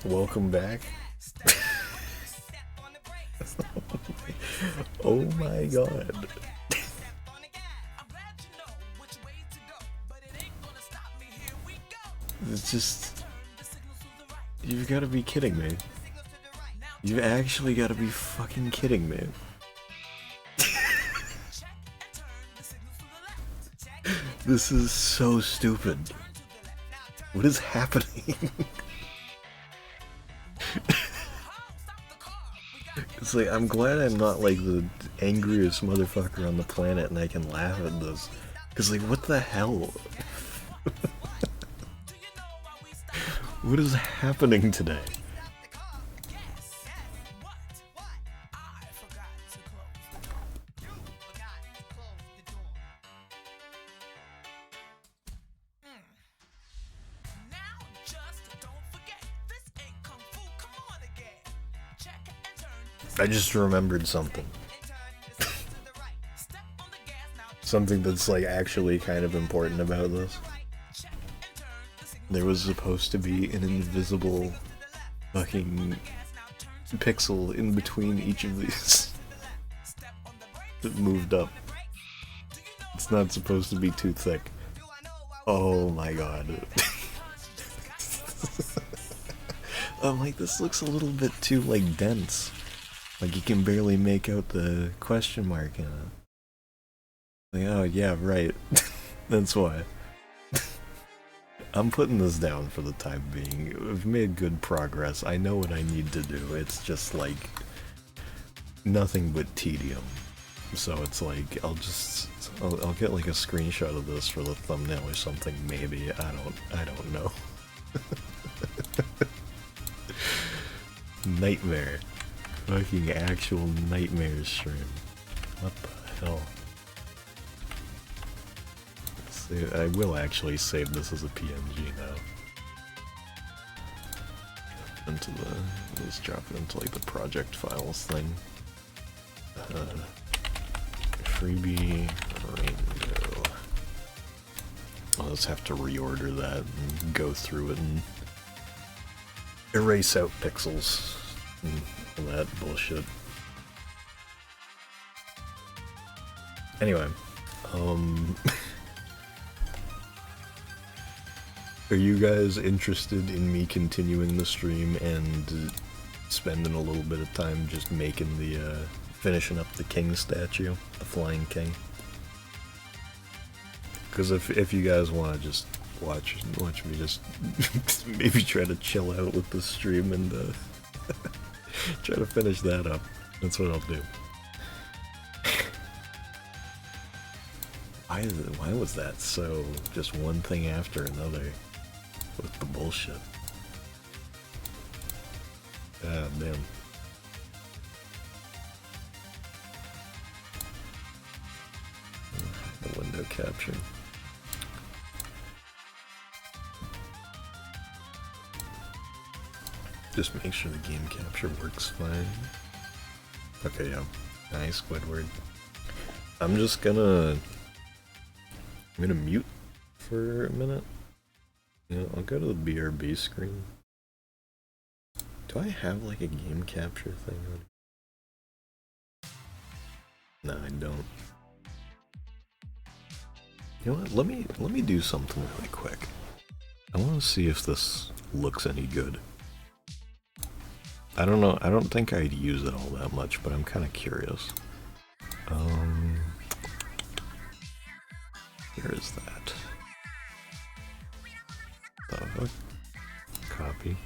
Welcome back. Oh my god. It's just... You've got to be kidding me. You've actually got to be fucking kidding me. This is so stupid. What is happening? It's like, I'm glad I'm not like the angriest motherfucker on the planet and I can laugh at this. Cause like, what the hell? What is happening today? I just remembered something. Something that's like actually kind of important about this. There was supposed to be an invisible fucking pixel in between each of these that moved up. It's not supposed to be too thick. Oh my god. I'm like, this looks a little bit too like dense. Like you can barely make out the question mark in it. Like, oh yeah, right. That's why. I'm putting this down for the time being. I've made good progress. I know what I need to do. It's just like nothing but tedium. So it's like I'll get like a screenshot of this for the thumbnail or something. Maybe I don't know. Nightmare. Fucking actual nightmare stream. What the hell? I will actually save this as a PNG now. Let's drop it into like the project files thing. Freebie rainbow. I'll just have to reorder that and go through it and erase out pixels and all that bullshit. Anyway, are you guys interested in me continuing the stream and spending a little bit of time just making the, finishing up the king statue, the flying king? Because if you guys want to just watch me just maybe try to chill out with the stream and try to finish that up, that's what I'll do. Why was that so just one thing after another? With the bullshit. God damn. The window capture. Just make sure the game capture works fine. Okay, yeah. Nice, Squidward. I'm gonna mute for a minute. Yeah, I'll go to the BRB screen. Do I have like a game capture thing on? No, I don't. You know what? Let me do something really quick. I want to see if this looks any good. I don't know. I don't think I'd use it all that much, but I'm kind of curious. Where is that? Copy.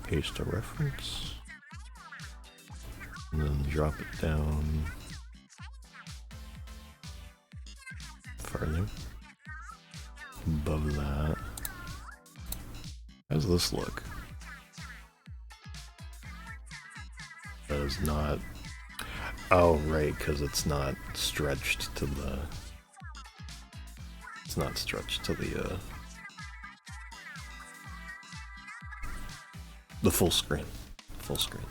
Paste a reference. And then drop it down further. Above that. How does this look? That is not... Oh, right, because it's not stretched to the... It's not stretched to the full screen. Full screen.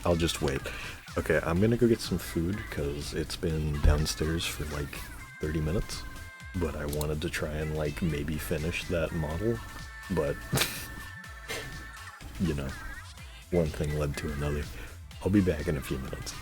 I'll just wait. Okay, I'm gonna go get some food, because it's been downstairs for like 30 minutes, but I wanted to try and like maybe finish that model, but you know, one thing led to another. I'll be back in a few minutes.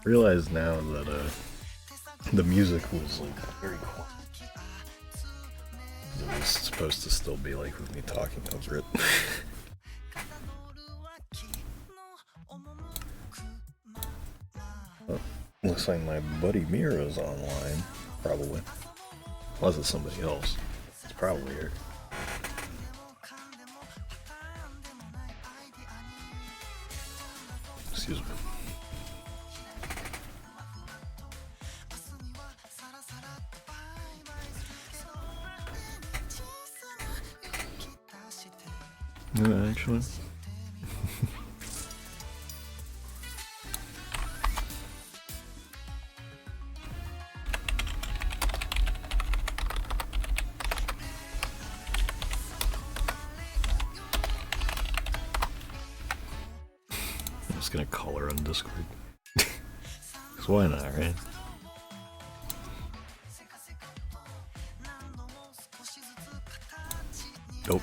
Realize now that the music was like very quiet. It was supposed to still be like with me talking over it. Oh, looks like my buddy Mira's online, probably. Unless it's somebody else. It's probably her. Excuse me. No, actually. I'm just gonna call her on Discord. Cause why not, right? Nope.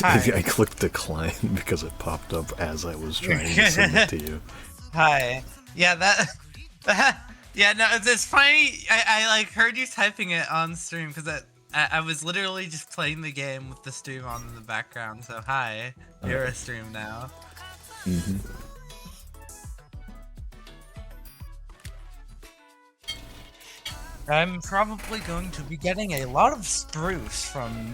I clicked decline because it popped up as I was trying to send it to you. Hi. Yeah, yeah, no, it's funny. I like heard you typing it on stream because I was literally just playing the game with the stream on in the background. So hi, you're a stream now. Mm-hmm. I'm probably going to be getting a lot of spruce from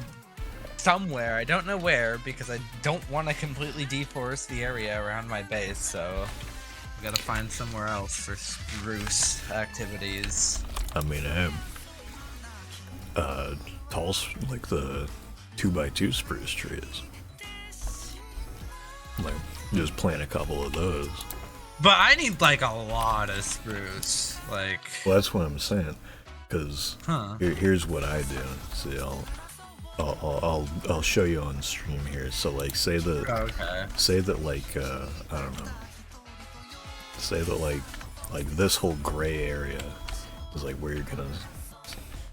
somewhere. I don't know where because I don't want to completely deforest the area around my base, so I gotta find somewhere else for spruce activities. I mean, I have tall, like the 2x2 spruce trees. Like, just plant a couple of those. But I need like a lot of spruce. Like, well, that's what I'm saying. Because here's what I do. See, I'll show you on stream here. So like, say that like I don't know. Say that like this whole gray area is like where you're gonna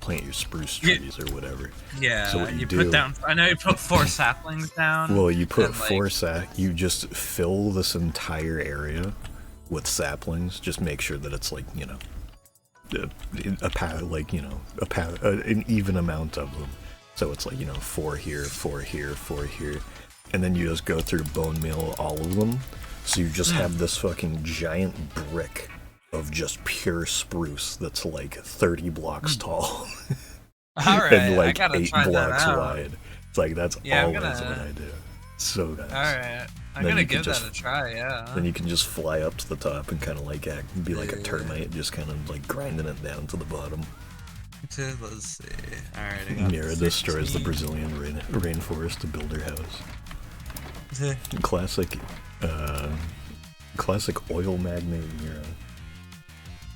plant your spruce trees or whatever. Yeah. So what you do, put down. I know you put 4 saplings down. Well, you put 4 You just fill this entire area with saplings. Just make sure that it's like, you know, an even amount of them. So it's like, you know, 4 here, 4 here, 4 here, and then you just go through bone meal all of them. So you just have this fucking giant brick of just pure spruce that's like 30 blocks tall. Alright, and like I gotta 8 try blocks that out. wide. It's like that's always what I do. So nice. Alright, I'm gonna give that a try, yeah. Then you can just fly up to the top and kind of like be like a termite, just kind of like grinding it down to the bottom. Let's see. Alright, Mira destroys the Brazilian rainforest to build her house. Classic oil magnate Mira.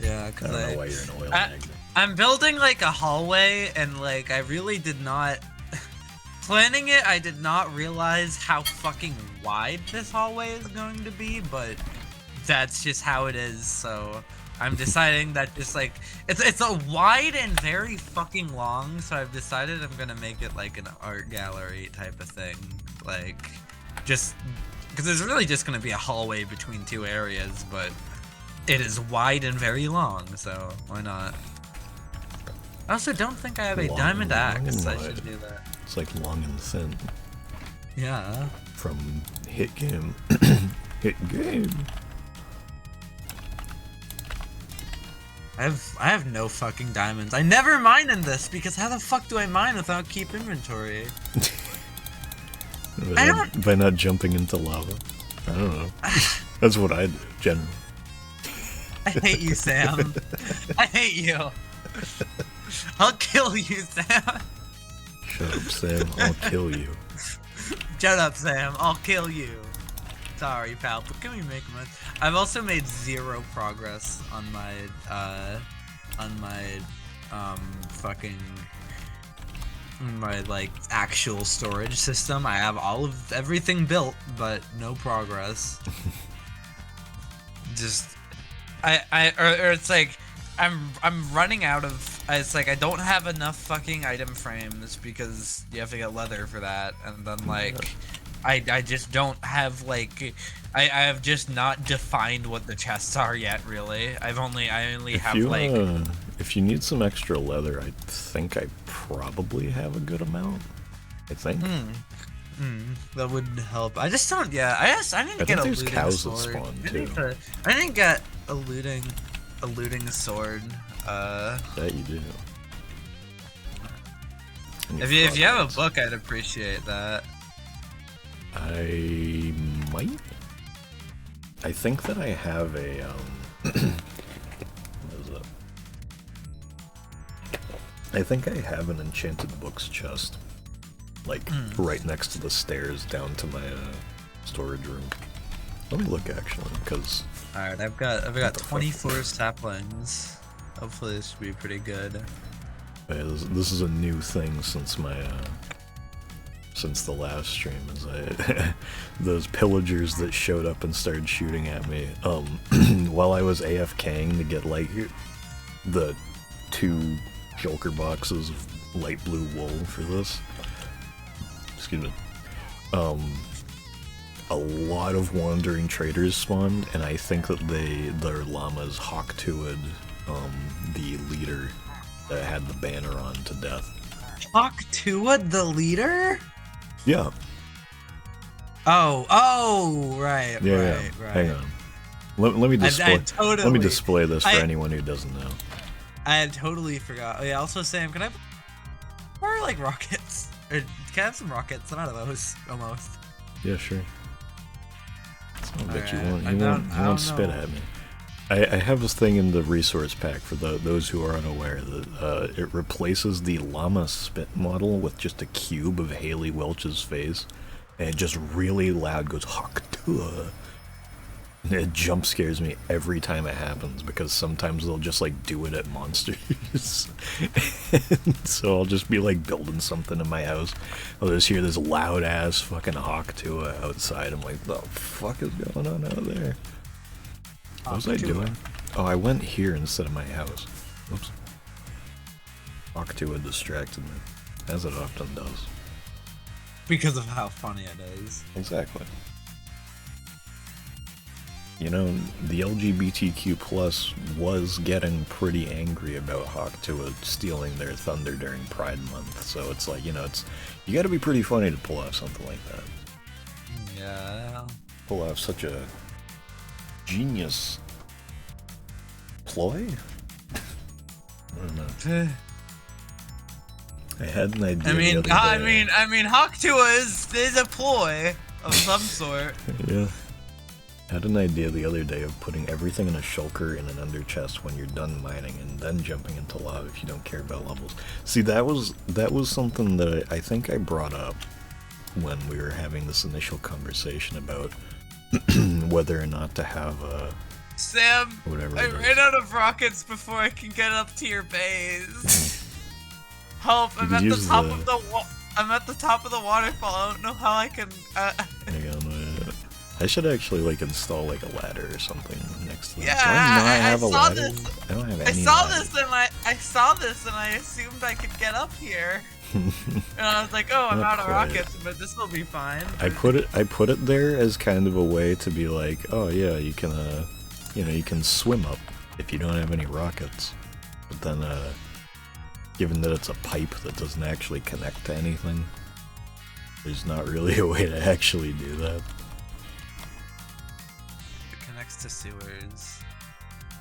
Yeah, I don't know why you're an oil magnate. I'm building like a hallway, and like I really did not planning it. I did not realize how fucking wide this hallway is going to be, but that's just how it is. So I'm deciding that just like it's a wide and very fucking long. So I've decided I'm gonna make it like an art gallery type of thing, like just because there's really just gonna be a hallway between 2 areas, but it is wide and very long, so why not? I also don't think I have a diamond axe. I should do that. It's like long and thin. Yeah. From Hit Game. Hit Game. I have no fucking diamonds. I never mine in this because how the fuck do I mine without keep inventory? By not jumping into lava. I don't know. That's what I do, generally. I hate you, Sam. I hate you. I'll kill you, Sam. Shut up, Sam. I'll kill you. Shut up, Sam. I'll kill you. Sorry, pal, but can we make much? I've also made 0 progress on my my like actual storage system. I have everything built, but no progress. Just or it's like I'm running out of. It's like I don't have enough fucking item frames because you have to get leather for that, and then like I just don't have like I have just not defined what the chests are yet. Really, I only have like. If you need some extra leather, I think I probably have a good amount. I think. That would help. I just don't. Yeah, I didn't get a looting cows sword. that spawn too. I didn't get a looting sword. That you do. If you have a book, I'd appreciate that. I might. I think that I have a what is it? I think I have an enchanted books chest, like right next to the stairs down to my storage room. Let me look actually, because. All right, I've got 24 saplings. Hopefully this should be pretty good. Yeah, this is a new thing since my since the last stream. Is those pillagers that showed up and started shooting at me while I was AFKing to get like the 2 Joker boxes of light blue wool for this. Excuse me. A lot of wandering traders spawned, and I think that their llamas Hawktuid, the leader that had the banner on, to death. Hawktuid, the leader? Yeah. Oh, right. Hang on. Let me display. Let me display this for anyone who doesn't know. I had totally forgot. Oh yeah. Also, Sam, can I borrow like rockets? Or can I have some rockets? I'm out of those almost. Yeah, sure. I bet you won't. You won't spit at me. I have this thing in the resource pack for those who are unaware that it replaces the llama spit model with just a cube of Haley Welch's face, and it just really loud goes Hawktuid. It jump scares me every time it happens, because sometimes they'll just like do it at monsters. So I'll just be like building something in my house, I'll just hear this loud ass fucking Hawktuid outside. I'm like, the fuck is going on out there? What was I doing? Oh, I went here instead of my house. Oops. Hawktuid distracted me, as it often does. Because of how funny it is. Exactly. You know, the LGBTQ+ was getting pretty angry about Hawktuid stealing their thunder during Pride Month, so it's like, you know, you gotta be pretty funny to pull off something like that. Yeah. Pull off such a genius ploy? I don't know. I had an idea. I mean, Hawktuid is a ploy of some sort. Yeah. I had an idea the other day of putting everything in a shulker in an under chest when you're done mining, and then jumping into lava if you don't care about levels. See, that was something that I think I brought up when we were having this initial conversation about whether or not to have a Sam, whatever. I ran out of rockets before I can get up to your base. Help! I'm at the top of I'm at the top of the waterfall. I don't know how I can. Hang on. I should actually like install like a ladder or something next to that. Yeah, Do I not have a ladder? This. I don't have any. I saw this and I assumed I could get up here. And I was like, oh, I'm out of rockets, but this will be fine. I put it there as kind of a way to be like, oh yeah, you can you can swim up if you don't have any rockets. But then given that it's a pipe that doesn't actually connect to anything, there's not really a way to actually do that. To sewers.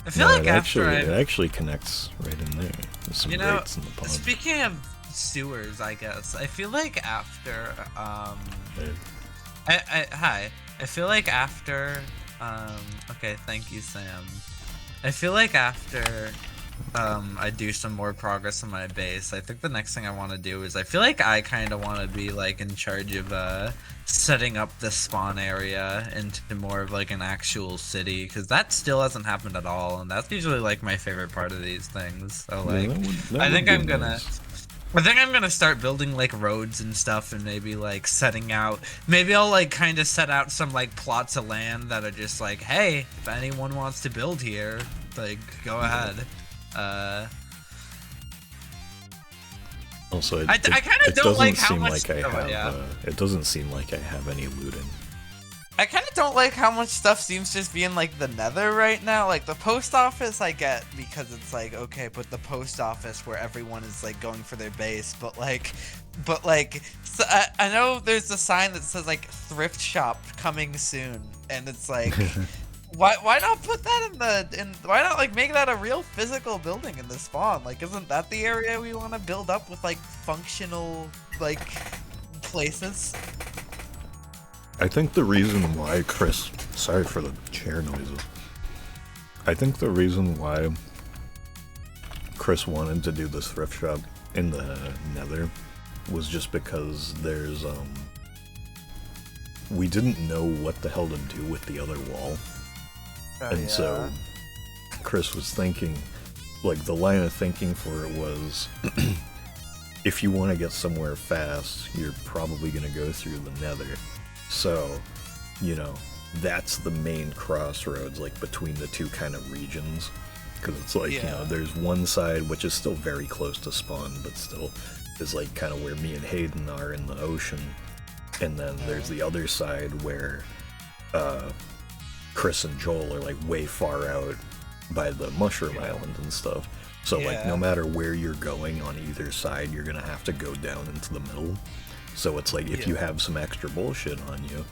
I feel like it actually connects right in there. There's some grates in the pond. Speaking of sewers, I guess I feel like after I feel like after okay, thank you, Sam. I feel like after I do some more progress on my base, I think the next thing I want to do is I feel like I kind of want to be like in charge of setting up the spawn area into more of like an actual city, because that still hasn't happened at all, and that's usually like my favorite part of these things. So like, I think I'm gonna start building like roads and stuff, and maybe like setting out. Maybe I'll like kind of set out some like plots of land that are just like, hey, if anyone wants to build here, like go ahead. Also, I kind of don't like how much. It doesn't seem like I have any looting. I kind of don't like how much stuff seems just being like the Nether right now. Like the post office, I get because it's like okay, but the post office where everyone is like going for their base, but so I know there's a sign that says like thrift shop coming soon, and it's like. Why not put that in why not like make that a real physical building in the spawn? Like isn't that the area we want to build up with like functional like places? I think the reason why Chris, sorry for the chair noises. I think the reason why Chris wanted to do this thrift shop in the Nether was just because there's we didn't know what the hell to do with the other wall. So Chris was thinking, like the line of thinking for it was, if you want to get somewhere fast, you're probably going to go through the Nether. So, you know, that's the main crossroads, like between the two kind of regions. Because it's like, you know, there's one side which is still very close to spawn, but still is like kind of where me and Hayden are in the ocean. And then there's the other side where, Chris and Joel are like way far out by the Mushroom Island and stuff. So like no matter where you're going on either side, you're gonna have to go down into the middle. So it's like if you have some extra bullshit on you,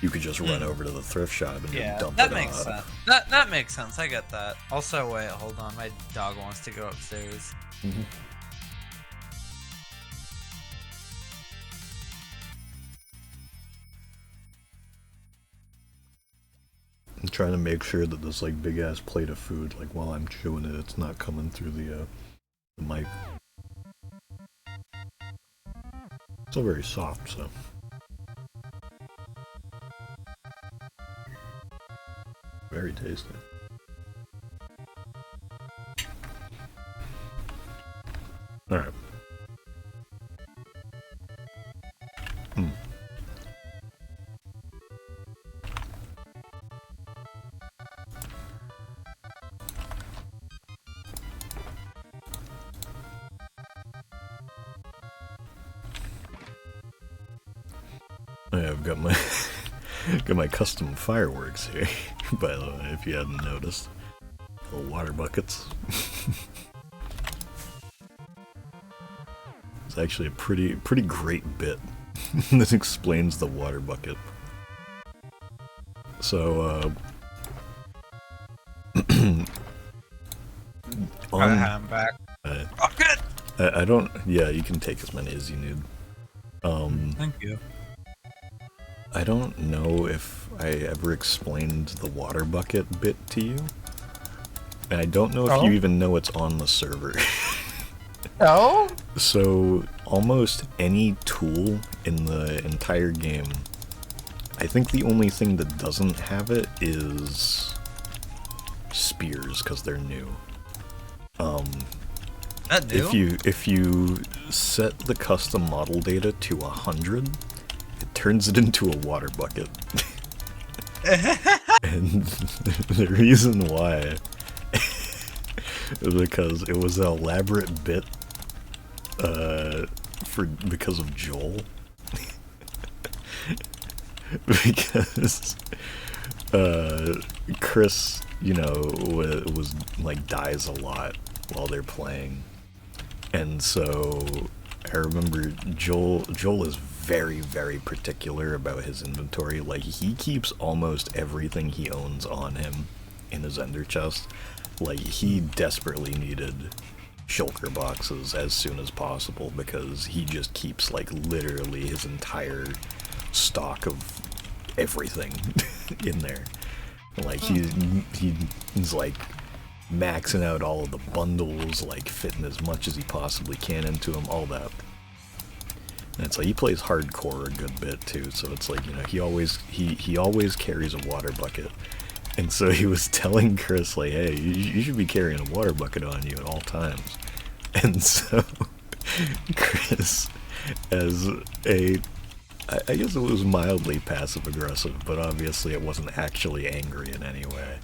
you could just run over to the thrift shop and dump it off. That makes sense. That makes sense. I get that. Also, wait, hold on. My dog wants to go upstairs. Mm-hmm. I'm trying to make sure that this like big ass plate of food, like while I'm chewing it, it's not coming through the mic. It's still very soft, so. Very tasty. Alright. I've got my got my custom fireworks here, by the way, if you hadn't noticed. Little water buckets. It's actually a pretty great bit that explains the water bucket. So, I'm back. Oh, good! I don't... Yeah, you can take as many as you need. Thank you. I don't know if I ever explained the water bucket bit to you. And I don't know if you even know it's on the server. No? So, almost any tool in the entire game, I think the only thing that doesn't have it is spears, because they're new. That new? If you set the custom model data to 100, it turns it into a water bucket. And the reason why is because it was an elaborate bit because of Joel. Because Chris, you know, was like dies a lot while they're playing. And so I remember Joel is very, very particular about his inventory. Like, he keeps almost everything he owns on him in his ender chest. Like, he desperately needed shulker boxes as soon as possible because he just keeps, like, literally his entire stock of everything in there. Like, he's like maxing out all of the bundles, like fitting as much as he possibly can into them, all that. And it's like he plays hardcore a good bit too, so it's like, you know, he always carries a water bucket. And so he was telling Chris, like, hey, you should be carrying a water bucket on you at all times. And so Chris, as a, I guess it was mildly passive-aggressive, but obviously it wasn't actually angry in any way,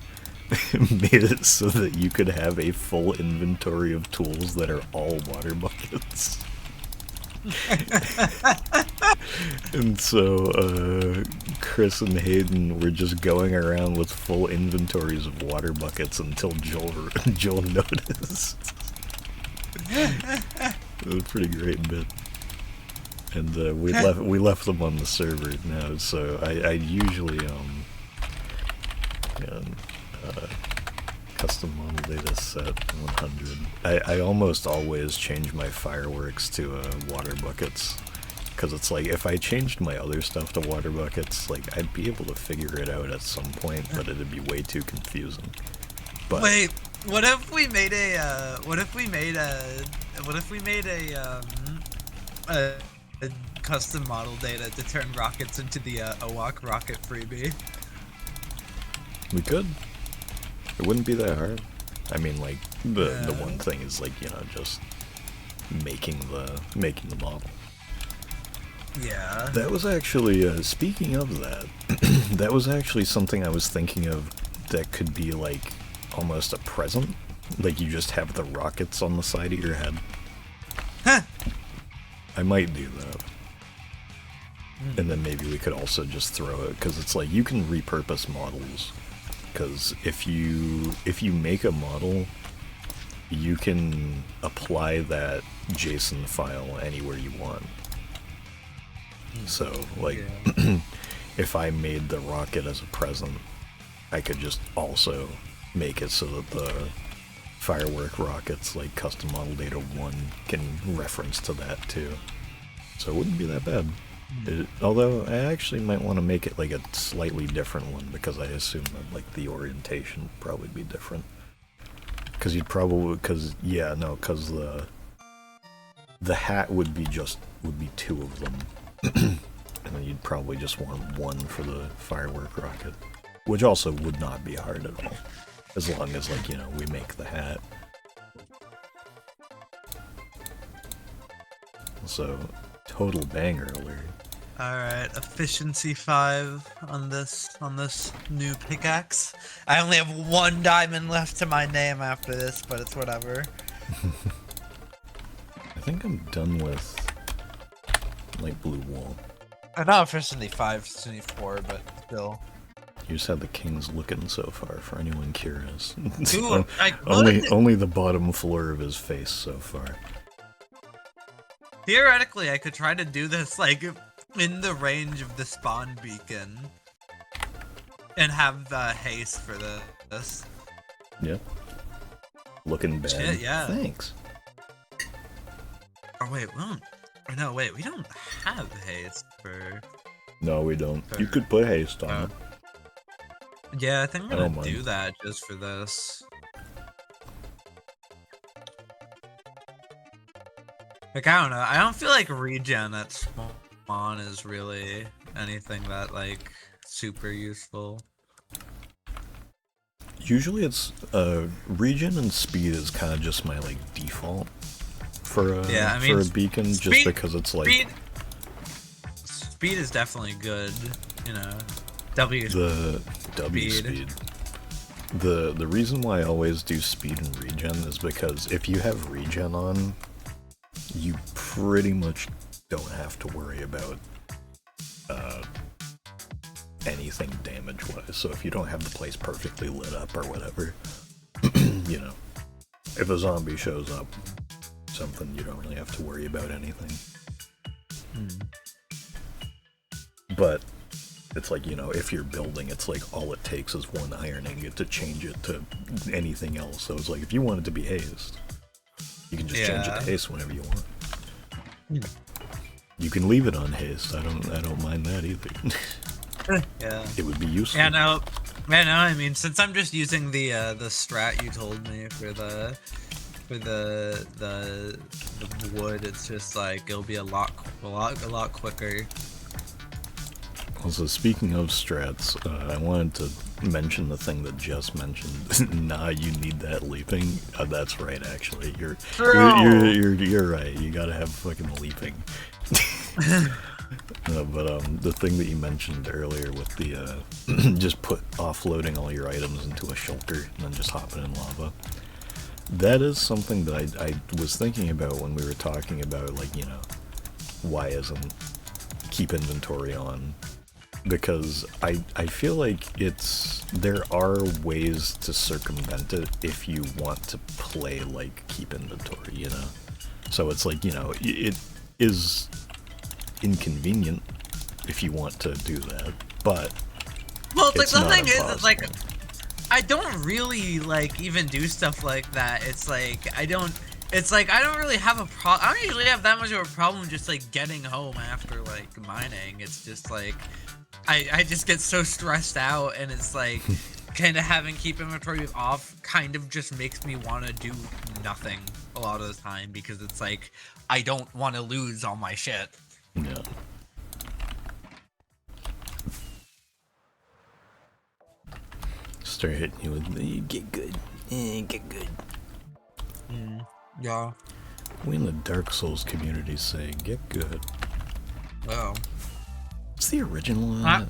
made it so that you could have a full inventory of tools that are all water buckets. And so, Chris and Hayden were just going around with full inventories of water buckets until Joel noticed. It was a pretty great bit. And we left them on the server now. So I usually custom model data set 100. I almost always change my fireworks to water buckets. Because it's like, if I changed my other stuff to water buckets, like, I'd be able to figure it out at some point, but it'd be way too confusing. But wait, what if we made a custom model data to turn rockets into the Owak rocket freebie? we could. It wouldn't be that hard. I mean, like, the one thing is, like, you know, just making the model. Yeah. That was actually, speaking of that, that was actually something I was thinking of that could be, like, almost a present. Like, you just have the rockets on the side of your head. Huh. I might do that. And then maybe we could also just throw it, because it's like, you can repurpose models. Because if you make a model, you can apply that JSON file anywhere you want. So, like, if I made the rocket as a present, I could just also make it so that the firework rockets, like custom model data 1, can reference to that too. So it wouldn't be that bad. Although I actually might want to make it like a slightly different one, because I assume that like the orientation would probably be different. Because the hat would be 2 of them. And then you'd probably just want 1 for the firework rocket, which also would not be hard at all, as long as, like, you know, we make the hat. So, total banger alert. Alright, efficiency 5 on this new pickaxe. I only have 1 diamond left to my name after this, but it's whatever. I think I'm done with light blue wool. I know efficiency 5, efficiency 4, but still. You just had the kings looking so far, for anyone curious. Dude, only the bottom floor of his face so far. Theoretically, I could try to do this, like, in the range of the spawn beacon. And have haste for this. Yeah. Looking bad. Shit, yeah. Thanks. Oh, wait, we don't have haste for... No, we don't. You could put haste on it. Yeah, I think I'm gonna mind. do that just for this. Like, I don't know. I don't feel like regen at spawn is really anything that, like, super useful. Usually it's, regen and speed is kind of just my, like, default for a beacon, just because it's, like... Speed is definitely good, you know. The W speed. The reason why I always do speed and regen is because if you have regen on, you pretty much don't have to worry about anything damage-wise. So if you don't have the place perfectly lit up or whatever, you know, if a zombie shows up, something, you don't really have to worry about anything. But it's like, you know, if you're building, it's like all it takes is 1 iron ingot to change it to anything else. So it's like, if you want it to be haste, you can just change it to haste whenever you want. You can leave it on haste. I don't mind that either. Yeah. It would be useful. Yeah, no. I mean, since I'm just using the strat you told me for the wood, it's just like it'll be a lot quicker. Also, speaking of strats, I wanted to mention the thing that Jess mentioned. Nah, you need that leaping. That's right, actually. You're right. You gotta have fucking leaping. But the thing that you mentioned earlier with the just offloading all your items into a shulker and then just hopping in lava. That is something that I was thinking about when we were talking about, like, you know, why isn't keep inventory on? Because I feel like there are ways to circumvent it if you want to play like keep inventory, you know? So it's like, you know, it is inconvenient if you want to do that, but well, it's like the thing impossible. is, it's like I don't really like even do stuff like that. It's like I don't really have a problem. I don't usually have that much of a problem just like getting home after like mining. It's just like I just get so stressed out, and it's like kind of having keep inventory off kind of just makes me want to do nothing a lot of the time, because it's like I don't want to lose all my shit. Yeah. Start hitting you with get good, get good. Yeah. We in the Dark Souls community say get good. Oh. What's the original of that?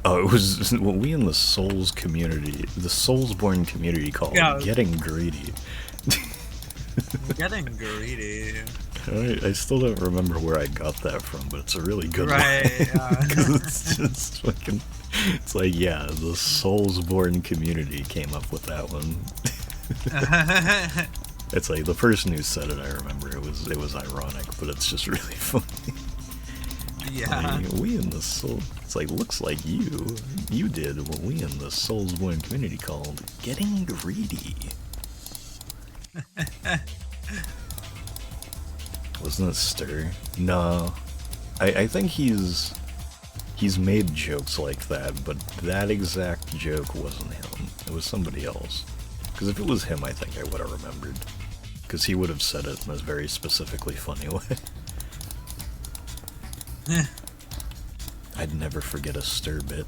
Oh, it was what we in the Souls community, the Soulsborne community call getting greedy. Getting greedy. I still don't remember where I got that from, but it's a really good one. Yeah. It's just fucking... It's like, yeah, the Soulsborne community came up with that one. It's like, the person who said it, I remember, it was ironic, but it's just really funny. Yeah. Like, we in the Soul... It's like, looks like you did what we in the Soulsborne community called getting greedy. Wasn't it Stir? No. I think he's made jokes like that, but that exact joke wasn't him. It was somebody else. Because if it was him, I think I would have remembered. Because he would have said it in a very specifically funny way. I'd never forget a Stir bit.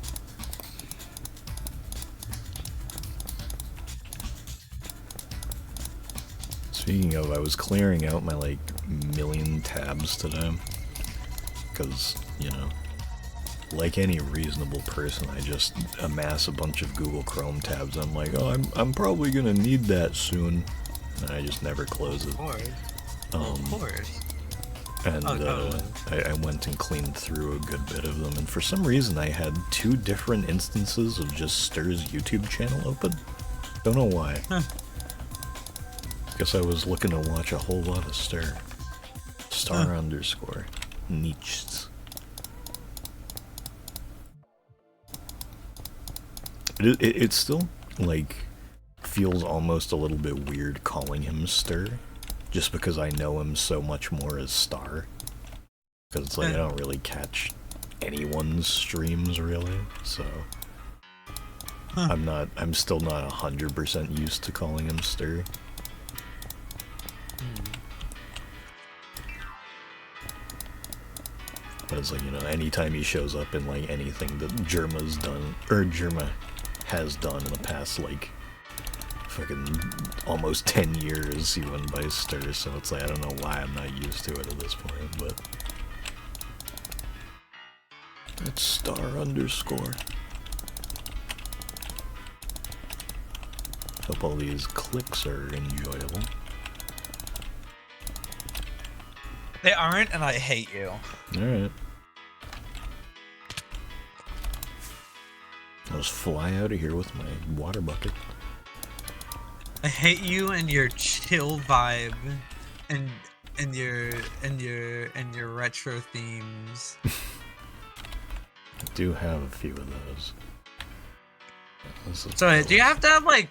Speaking of, I was clearing out my, like, million tabs today. Because, you know, like any reasonable person, I just amass a bunch of Google Chrome tabs. I'm like, oh, I'm probably gonna need that soon. And I just never close it. Of course. Of course. And I went and cleaned through a good bit of them. And for some reason, I had 2 different instances of just Stir's YouTube channel open. Don't know why. Guess I was looking to watch a whole lot of Stir. Star underscore. Nietzsche. It still, like, feels almost a little bit weird calling him Stir. Just because I know him so much more as Star. Because it's like, I don't really catch anyone's streams, really. So, I'm still not 100% used to calling him Stir. But it's like, you know, anytime he shows up in, like, anything that Germa has done in the past, like, fucking almost 10 years, he went by Stir, so it's like, I don't know why I'm not used to it at this point, but... It's Star underscore. Hope all these clicks are enjoyable. They aren't, and I hate you. Alright. I'll just fly out of here with my water bucket. I hate you and your chill vibe, and your retro themes. I do have a few of those. So do you have to have like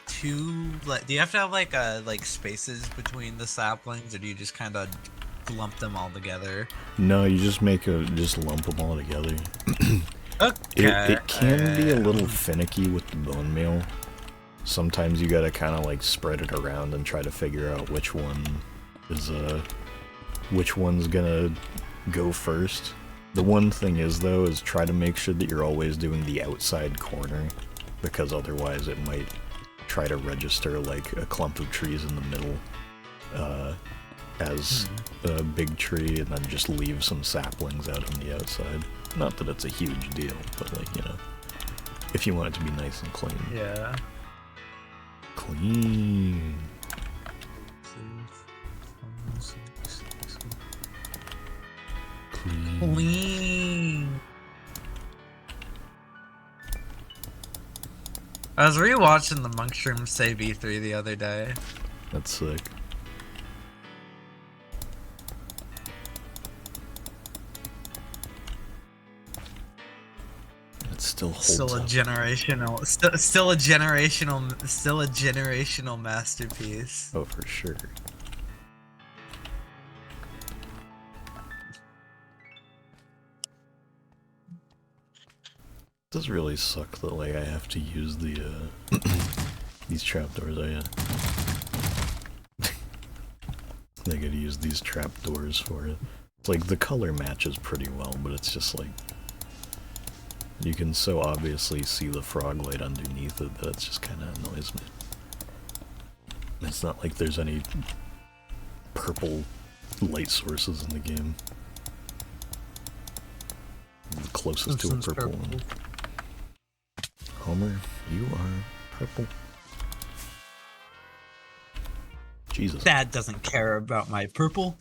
two, like, do you have to have like spaces between the saplings, or do you just kind of lump them all together? No, you just just lump them all together. Okay. It can be a little finicky with the bone meal. Sometimes you gotta kind of like spread it around and try to figure out which one's gonna go first. The one thing is, though, is try to make sure that you're always doing the outside corner, because otherwise it might try to register like a clump of trees in the middle as a big tree, and then just leave some saplings out on the outside. Not that it's a huge deal, but, like, you know, if you want it to be nice and clean. Yeah. Clean. Lean. I was rewatching the Monkshroom Save E3 the other day. That's sick. It still holds Still a up. still a generational masterpiece. Oh, for sure. It does really suck that like I have to use the these trapdoors. I gotta use these trapdoors for it. It's like the color matches pretty well, but it's just like you can so obviously see the frog light underneath it that it just kind of annoys me. It's not like there's any purple light sources in the game. The closest to a purple one. Homer, you are purple. Jesus. Dad doesn't care about my purple.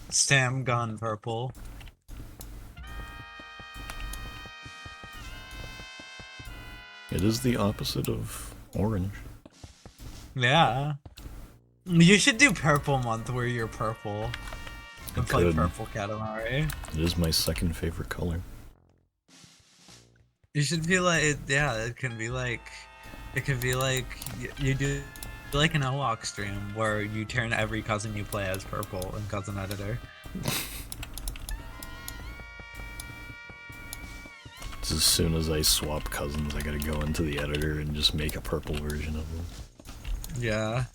Sam gone purple. It is the opposite of orange. Yeah. You should do purple month where you're purple. And play could. purple Katamari. It is my second favorite color. You should be like, yeah, it can be like you do like an Ewok stream where you turn every cousin you play as purple in Cousin Editor. It's as soon as I swap cousins, I gotta go into the editor and just make a purple version of them. Yeah.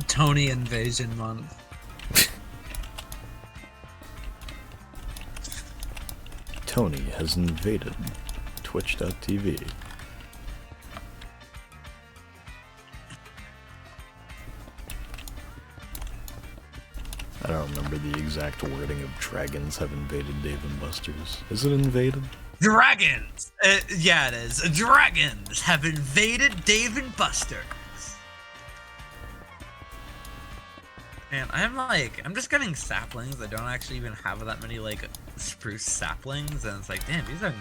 Tony Invasion Month. Tony has invaded Twitch.tv. I don't remember the exact wording of dragons have invaded Dave and Buster's. Is it invaded? Dragons! Yeah, it is. Dragons have invaded Dave and Buster's. And I'm just getting saplings. I don't actually even have that many, like, spruce saplings. And it's like, damn, these are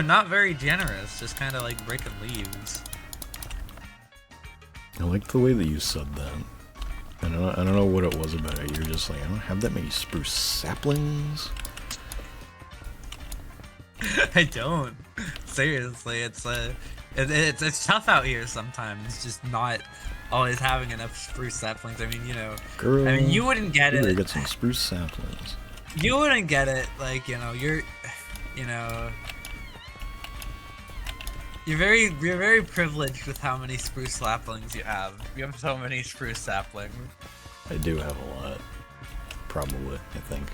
not very generous. Just kind of, like, breaking leaves. I like the way that you said that. I don't know what it was about it. You're just like, I don't have that many spruce saplings. I don't. Seriously, it's tough out here sometimes. Just not always having enough spruce saplings. I mean, you know, Girl, I mean, you wouldn't get it. You get some spruce saplings. You wouldn't get it, like, you know, you're very privileged with how many spruce saplings you have. You have so many spruce saplings. I do have a lot. Probably, I think.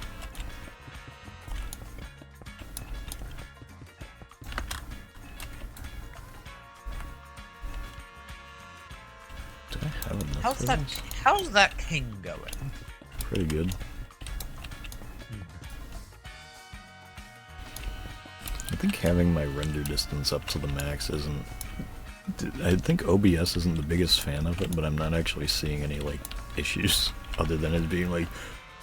Do I have enough? How's that king going? Pretty good. I think having my render distance up to the max isn't... I think OBS isn't the biggest fan of it, but I'm not actually seeing any, like, issues other than it being like,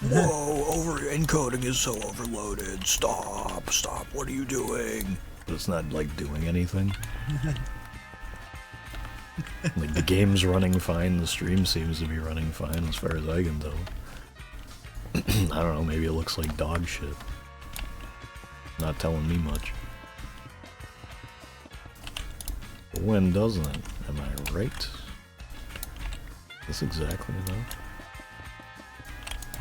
whoa, encoding is so overloaded, stop, what are you doing? But it's not, like, doing anything. Like, the game's running fine, the stream seems to be running fine as far as I can tell. I don't know, maybe it looks like dog shit. Not telling me much. But when doesn't it? Am I right? Is this exactly enough?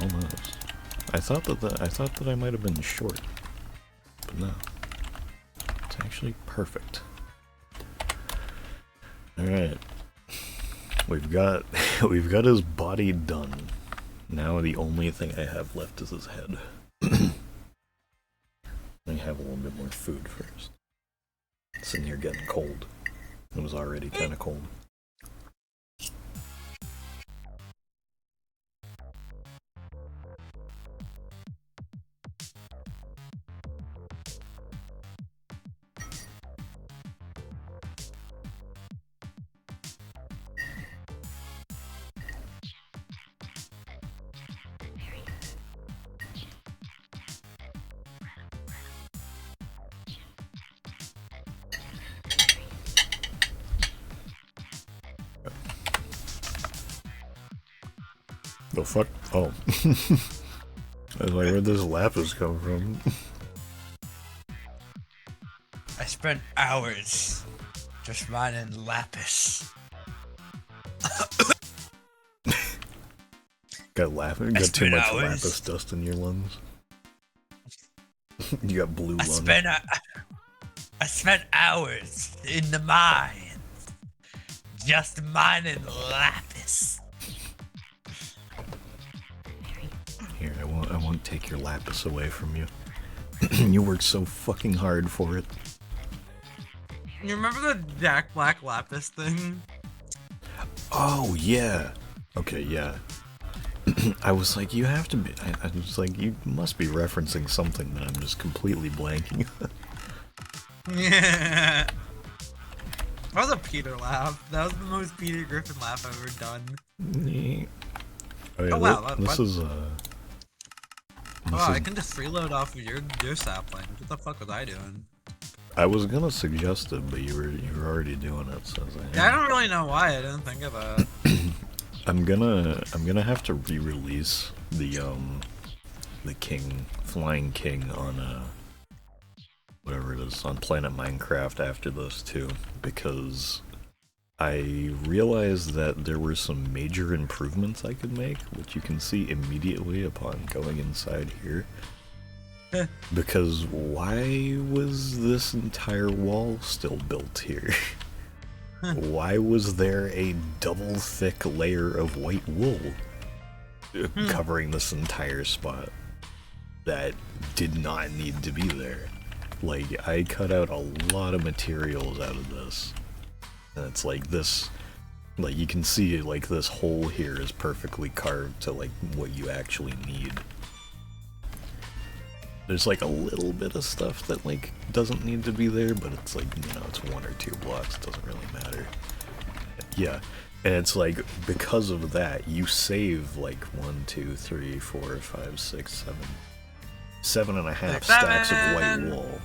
Almost. I thought that I might have been short, but no. It's actually perfect. All right, we've got his body done. Now the only thing I have left is his head. Let me have a little bit more food first. It's sitting here getting cold. It was already kind of cold. The fuck? Oh. I was like, where'd this lapis come from? I spent hours just mining lapis. Got too much lapis dust in your lungs. You got blue lungs. I spent hours in the mine just mining lapis. Here, I won't take your lapis away from you. You worked so fucking hard for it. You remember the Jack Black lapis thing? Oh yeah. Okay, yeah. I was like, you have to be. I was like, you must be referencing something that I'm just completely blanking. Yeah. That was a Peter laugh. That was the most Peter Griffin laugh I've ever done. Yeah. Oh, yeah, oh wow, this is I can just freeload off of your sapling. What the fuck was I doing? I was gonna suggest it, but you were already doing it, so I was like, yeah, I don't really know why I didn't think of that. I'm gonna have to re-release the Flying King on whatever it is, on Planet Minecraft after this too, because I realized that there were some major improvements I could make, which you can see immediately upon going inside here. Because why was this entire wall still built here? Why was there a double thick layer of white wool covering this entire spot that did not need to be there? Like, I cut out a lot of materials out of this. And it's like this, like you can see like this hole here is perfectly carved to like what you actually need. There's like a little bit of stuff that like doesn't need to be there, but it's like, you know, it's 1 or 2 blocks, it doesn't really matter. Yeah, and it's like, because of that, you save like 1, 2, 3, 4, 5, 6, 7, 7.5 stacks of white wool.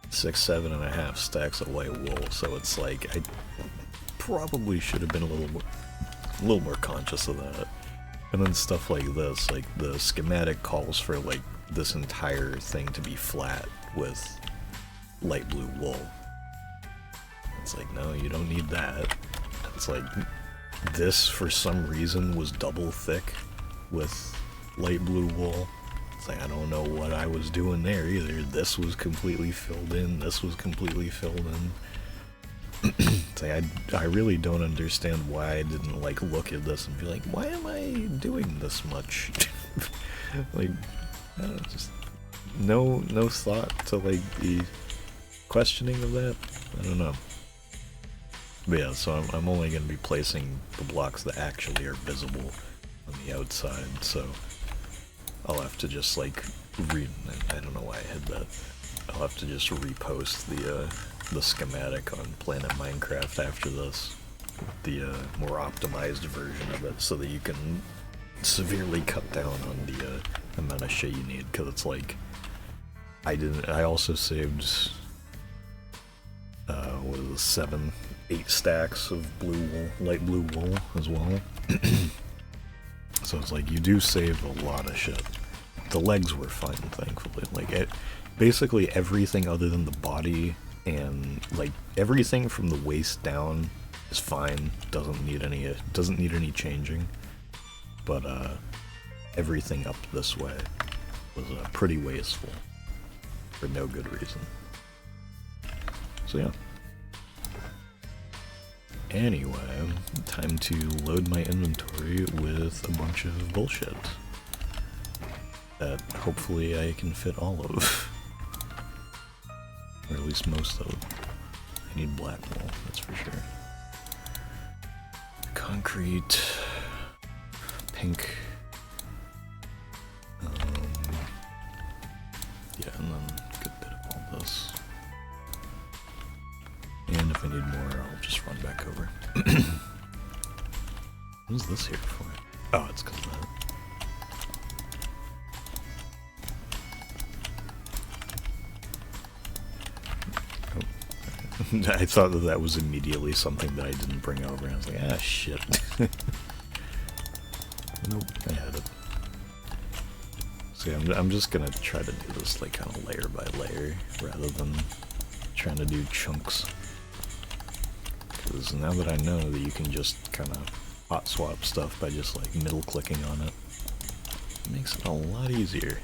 6, 7.5 stacks of white wool, so it's like, I probably should have been a little more conscious of that. And then stuff like this, like the schematic calls for like this entire thing to be flat with light blue wool. It's like, no, you don't need that. It's like, this for some reason was double thick with light blue wool. It's like, I don't know what I was doing there either. This was completely filled in, this was completely filled in. It's like, I really don't understand why I didn't like look at this and be like, why am I doing this much? Like, I don't know, just no thought to like the questioning of that. I don't know. But yeah, so I'm only going to be placing the blocks that actually are visible on the outside, so I'll have to just like I don't know why I had that. I'll have to just repost the schematic on Planet Minecraft after this, the more optimized version of it, so that you can severely cut down on the amount of shit you need, because it's like, I also saved what is it, 7, 8 stacks of blue wool, light blue wool as well. So it's like, you do save a lot of shit. The legs were fine, thankfully. Like, basically everything other than the body and like everything from the waist down is fine. Doesn't need any changing. But everything up this way was pretty wasteful for no good reason. So yeah. Anyway, time to load my inventory with a bunch of bullshit that hopefully I can fit all of. Or at least most of. I need black wool, that's for sure. Concrete. Pink. Yeah, and then a good bit of all this. And if I need more, I'll just run back over. What is this here for? Oh, it's because of that. I thought that was immediately something that I didn't bring over. I was like, ah, shit. Nope, I had it. See, I'm just gonna try to do this like kind of layer by layer rather than trying to do chunks. Because now that I know that you can just kind of hot swap stuff by just like middle clicking on it, it makes it a lot easier.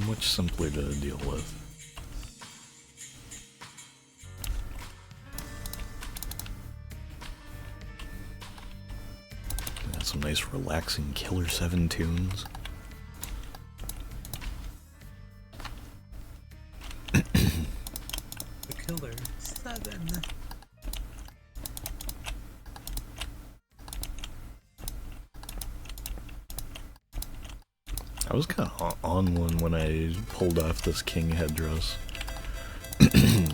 Much simpler to deal with. Got some nice relaxing Killer 7 tunes. The Killer 7. I was kind of on one when I pulled off this king headdress.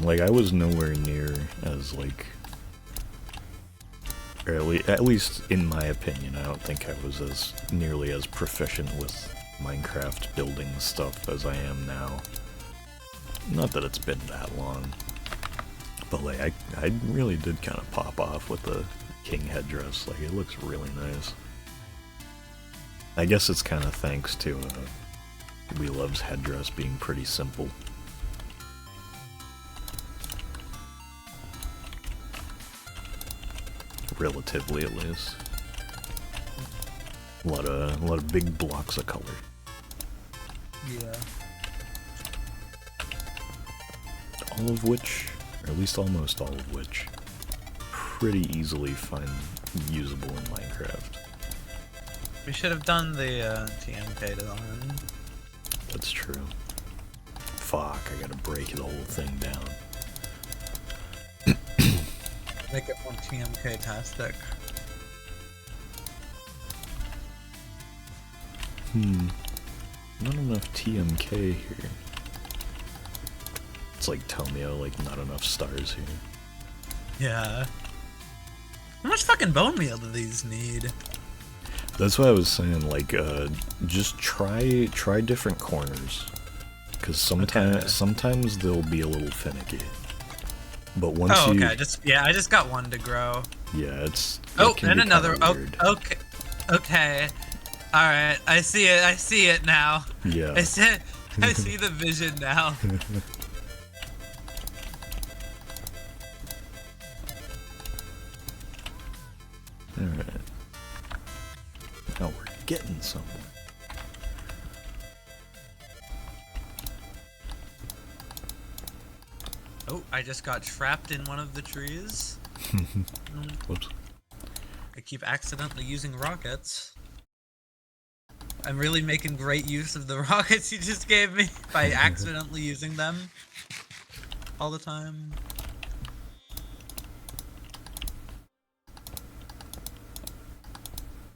Like, I was nowhere near as, like... Or at least in my opinion, I don't think I was as nearly as proficient with Minecraft building stuff as I am now. Not that it's been that long. But, like, I really did kind of pop off with the king headdress. Like, it looks really nice. I guess it's kind of thanks to We Love's headdress being pretty simple. Relatively, at least. A lot of big blocks of color. Yeah. All of which, or at least almost all of which, pretty easily find usable in Minecraft. We should have done the TMK design. That's true. Fuck, I gotta break the whole thing down. Make it more TMK-tastic. Not enough TMK here. It's like Tomio, like not enough stars here. Yeah. How much fucking bone meal do these need? That's what I was saying, like, just try different corners. Because sometimes they'll be a little finicky. But once you... I just got one to grow. Yeah, it's... Oh, it can and be another. kinda weird. Okay. Alright, I see it now. Yeah. I see the vision now. Alright. Now we're getting somewhere. Oh, I just got trapped in one of the trees. Whoops. I keep accidentally using rockets. I'm really making great use of the rockets you just gave me by accidentally using them all the time.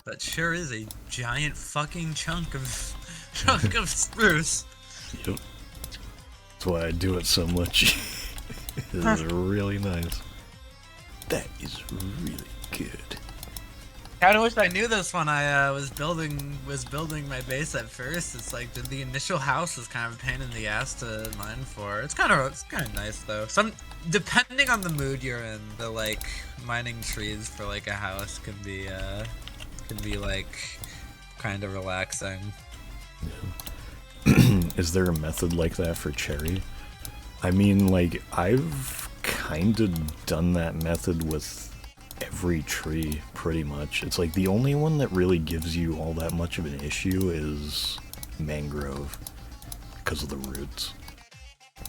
That sure is a giant fucking chunk of spruce. Yep. That's why I do it so much. This is really nice. That is really good. Kinda wish I knew this when I was building my base at first. It's like the initial house was kind of a pain in the ass to mine for. It's kind of nice though. Depending on the mood you're in, the like mining trees for like a house can be like kind of relaxing. Yeah. Is there a method like that for cherry? I mean, like, I've kind of done that method with every tree, pretty much. It's like the only one that really gives you all that much of an issue is mangrove, because of the roots.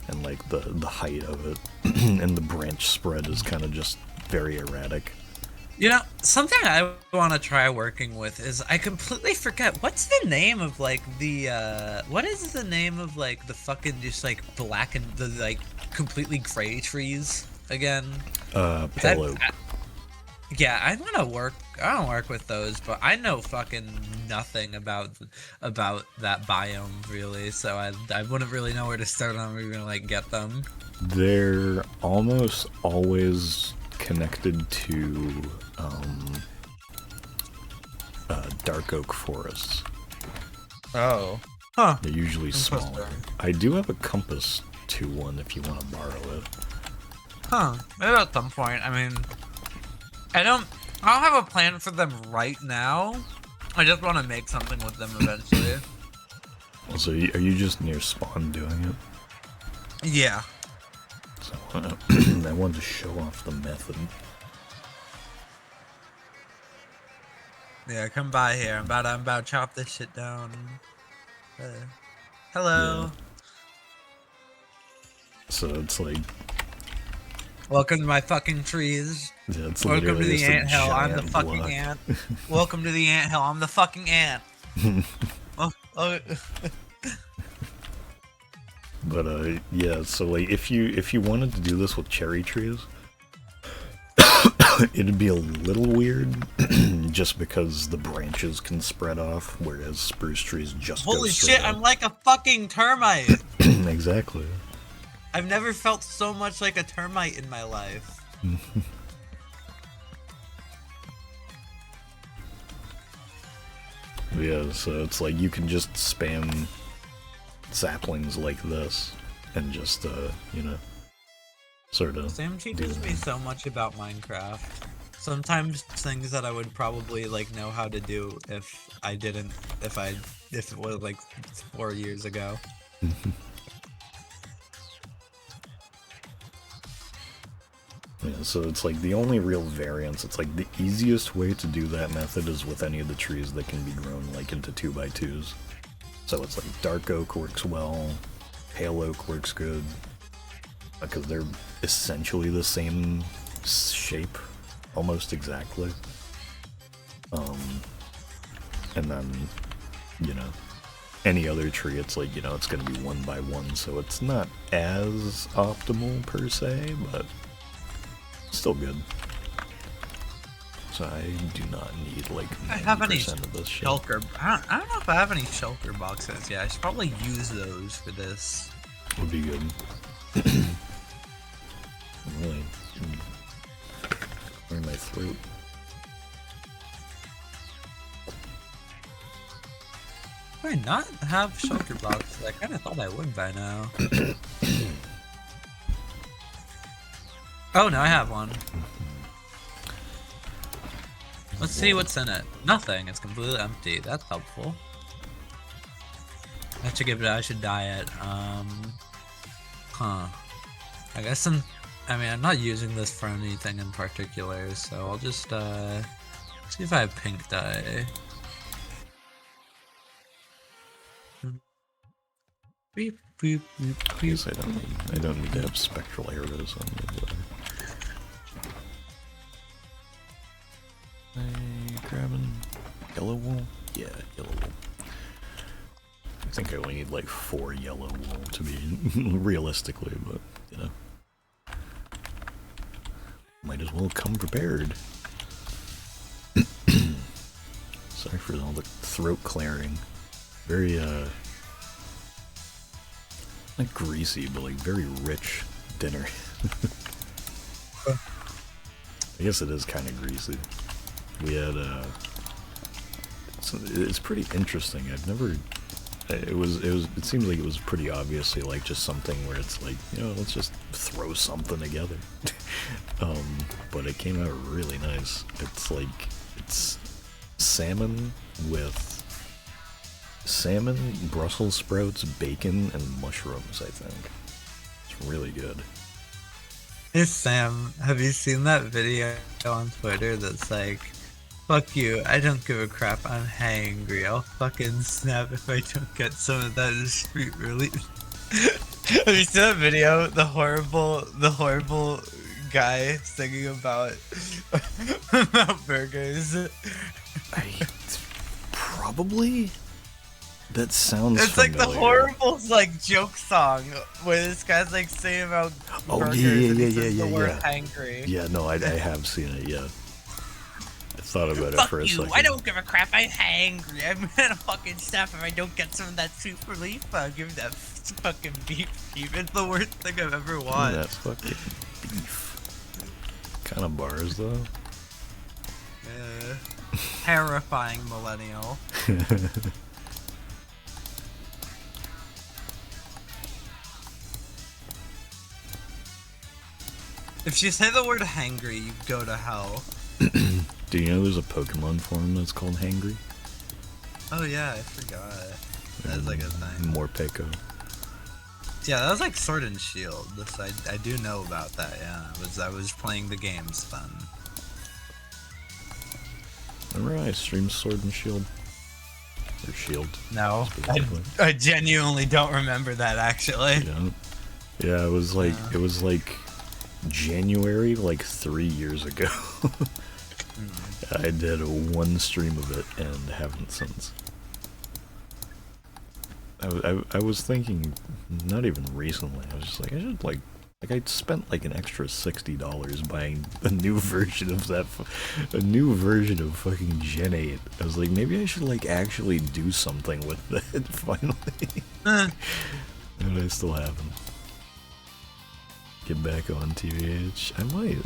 And, like, the height of it, and the branch spread is kind of just very erratic. You know, something I want to try working with is I completely forget what's the name of like what is the name of like the fucking just like black and the like completely gray trees again? Pale oak. Yeah, I don't work with those, but I know fucking nothing about that biome really, so I wouldn't really know where to start on where you're gonna like get them. They're almost always connected to dark oak forests. Oh. Huh. They're usually smaller. I do have a compass to one if you want to borrow it. Huh. Maybe at some point. I mean, I don't I don't have a plan for them right now. I just want to make something with them eventually. So are you just near spawn doing it? Yeah. So I wanted to show off the method. Yeah, come by here. I'm about to chop this shit down. Hello. Yeah. So it's like... Welcome to my fucking trees. Yeah, it's Welcome to literally the just a anthill. I'm the giant fucking block. ant. Welcome to the anthill. I'm the fucking ant. Oh. But yeah, so like if you wanted to do this with cherry trees, it'd be a little weird just because the branches can spread off, whereas spruce trees just Holy go straight shit, up. I'm like a fucking termite. Exactly. I've never felt so much like a termite in my life. Yeah, so it's like you can just spam saplings like this and just you know, sort of Sam teaches me so much about Minecraft. Sometimes things that I would probably like know how to do if it was like 4 years ago. Yeah, so it's like the only real variance, it's like the easiest way to do that method is with any of the trees that can be grown like into 2x2s. So it's like dark oak works well, pale oak works good, because they're essentially the same shape, almost exactly. And then, you know, any other tree, it's like, you know, it's going to be 1x1, so it's not as optimal per se, but still good. So I do not need like 90% of this shit. Shulker. I don't know if I have any shulker boxes. Yeah, I should probably use those for this. Would be good. Really, clear my throat. Do I not have shulker boxes? I kind of thought I would by now. Oh no, I have one. Let's see what's in it. Nothing. It's completely empty. That's helpful. I should dye it. Huh. I guess I'm not using this for anything in particular, so I'll just see if I have pink dye. Beep, beep, beep, I guess I don't need to have spectral arrows on me. But... grabbing yellow wool? Yeah, yellow wool. I think I only need like 4 yellow wool to be realistically, but you know. Might as well come prepared. Sorry for all the throat clearing. Very not greasy, but like very rich dinner. I guess it is kind of greasy. We had it's pretty interesting. I've never. It seems like it was pretty obviously like just something where it's like, you know, let's just throw something together. But it came out really nice. It's salmon with salmon, Brussels sprouts, bacon, and mushrooms, I think. It's really good. Hey Sam, have you seen that video on Twitter that's like, fuck you, I don't give a crap, I'm hangry, I'll fucking snap if I don't get some of that street relief. Have you seen that video? The horrible guy singing about burgers. Probably? That sounds It's familiar. like the horrible like joke song where this guy's like saying about burgers and he says the word hangry. Yeah, no, I have seen it, yeah. I thought about it for a second. I don't give a crap, I'm hangry. I'm gonna fucking snap if I don't get some of that soup relief. I'll give that fucking beef. It's the worst thing I've ever watched. That's fucking beef. Kind of bars, though. Terrifying millennial. If you say the word hangry, you go to hell. Do you know there's a Pokemon form that's called Hangry? Oh yeah, I forgot. That's like a thing. Morpeko. Yeah, that was like Sword and Shield. I do know about that. Yeah, I was playing the games then. Remember I streamed Sword and Shield? Or Shield? No, I genuinely don't remember that actually. Yeah, it was like January, like 3 years ago. I did one stream of it and haven't since. I was thinking, not even recently, I was just like, I should like I spent like an extra $60 buying a new version of a new version of fucking Gen 8. I was like, maybe I should like actually do something with it finally. And I still haven't. Get back on TVH. I might.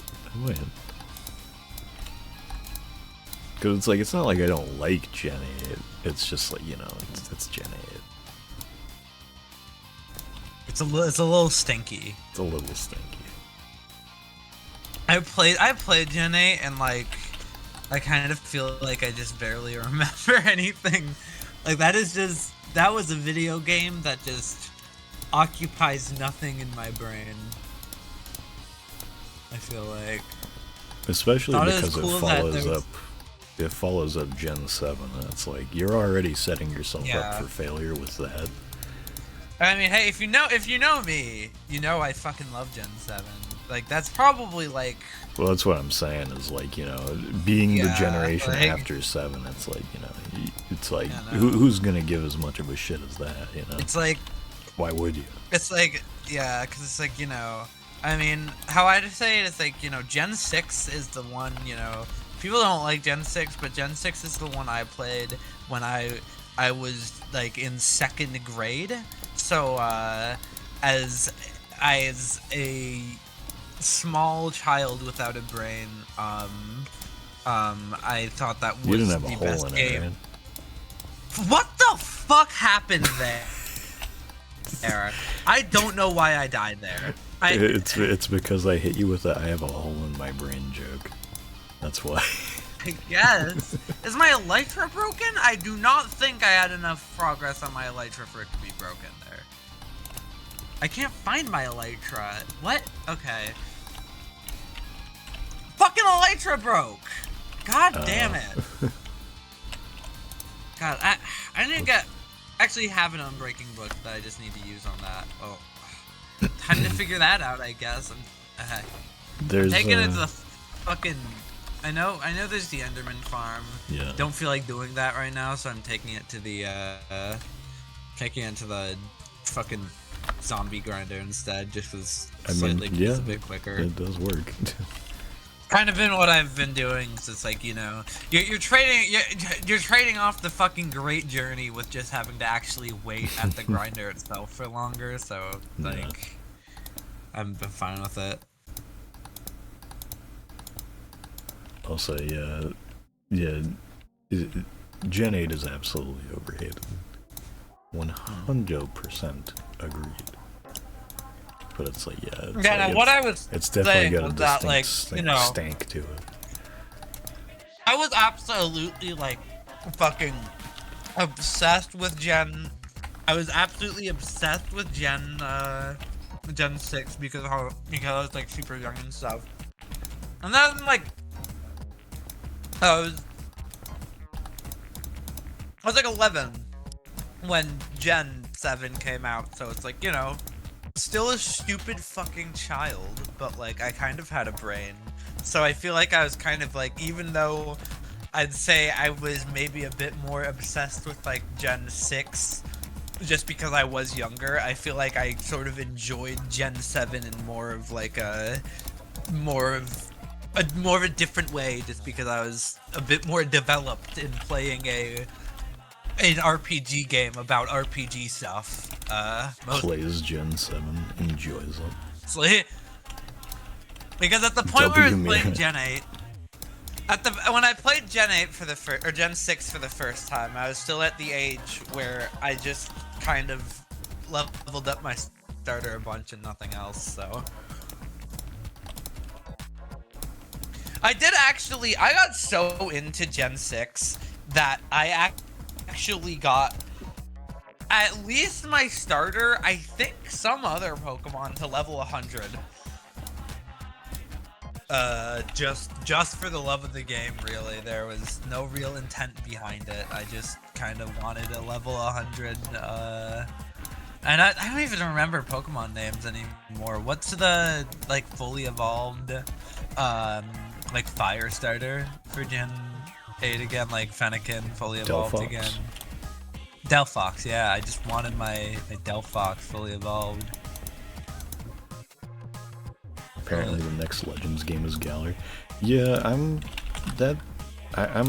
Because it's like, it's not like I don't like Gen 8. It's just like, you know, it's Gen 8. It's a little stinky. It's a little stinky. I played Gen 8 and like I kind of feel like I just barely remember anything. Like that was a video game that just occupies nothing in my brain. I feel like. Especially because it follows up Gen 7. It's like you're already setting yourself up for failure with that. I mean, hey, if you know me, you know I fucking love Gen 7. Like that's probably like. Well, that's what I'm saying. Is like, you know, being the generation after 7. It's like, you know, it's like who's gonna give as much of a shit as that? You know. It's like. Why would you? It's like, yeah, because it's like, you know, I mean, how I say it is like, you know, Gen 6 is the one, you know, people don't like Gen 6, but Gen 6 is the one I played when I was like in 2nd grade. So as a small child without a brain, I thought that was you didn't have the a hole best in game. it, man. What the fuck happened there? I don't know why I died there. It's because I hit you with a I have a hole in my brain joke. That's why. I guess. Is my elytra broken? I do not think I had enough progress on my elytra for it to be broken there. I can't find my elytra. What? Okay. Fucking elytra broke! God damn it. God, I need to get... actually have an unbreaking book that I just need to use on that. Oh. Time to figure that out, I guess. I'm taking it to the fucking... I know there's the Enderman farm. Yeah. Don't feel like doing that right now, so I'm taking it to the fucking zombie grinder instead, just because it's a bit quicker. It does work. Kind of been what I've been doing. So it's like, you know, you're trading off the fucking great journey with just having to actually wait at the grinder itself for longer. So like, I'm fine with it. Also, yeah, Gen 8 is absolutely overhated. 100% agreed. But it's like, it's definitely got a distinct stank to it. I was absolutely like fucking obsessed with Gen 6 because I was like super young and stuff. And then like I was like 11 when Gen 7 came out, so it's like, you know, still a stupid fucking child, but like I kind of had a brain. So I feel like I was kind of like, even though I'd say I was maybe a bit more obsessed with like Gen 6 just because I was younger, I feel like I sort of enjoyed Gen 7 in more of a different way, just because I was a bit more developed in playing an RPG game about RPG stuff. Plays Gen 7, enjoys it. Like, because at the point where I was playing Gen 8, when I played Gen 8 or Gen 6 for the first time, I was still at the age where I just kind of leveled up my starter a bunch and nothing else, so. I did actually. I got so into Gen 6 that I actually got at least my starter. I think some other Pokemon to level 100. Just for the love of the game, really. There was no real intent behind it. I just kind of wanted a level 100. And I don't even remember Pokemon names anymore. What's the like fully evolved, like fire starter for Gen 8 again? Like Fennekin fully evolved Delphox? again. Delphox, yeah. I just wanted my Delphox fully evolved. Apparently the next Legends game is Galar. Yeah, I'm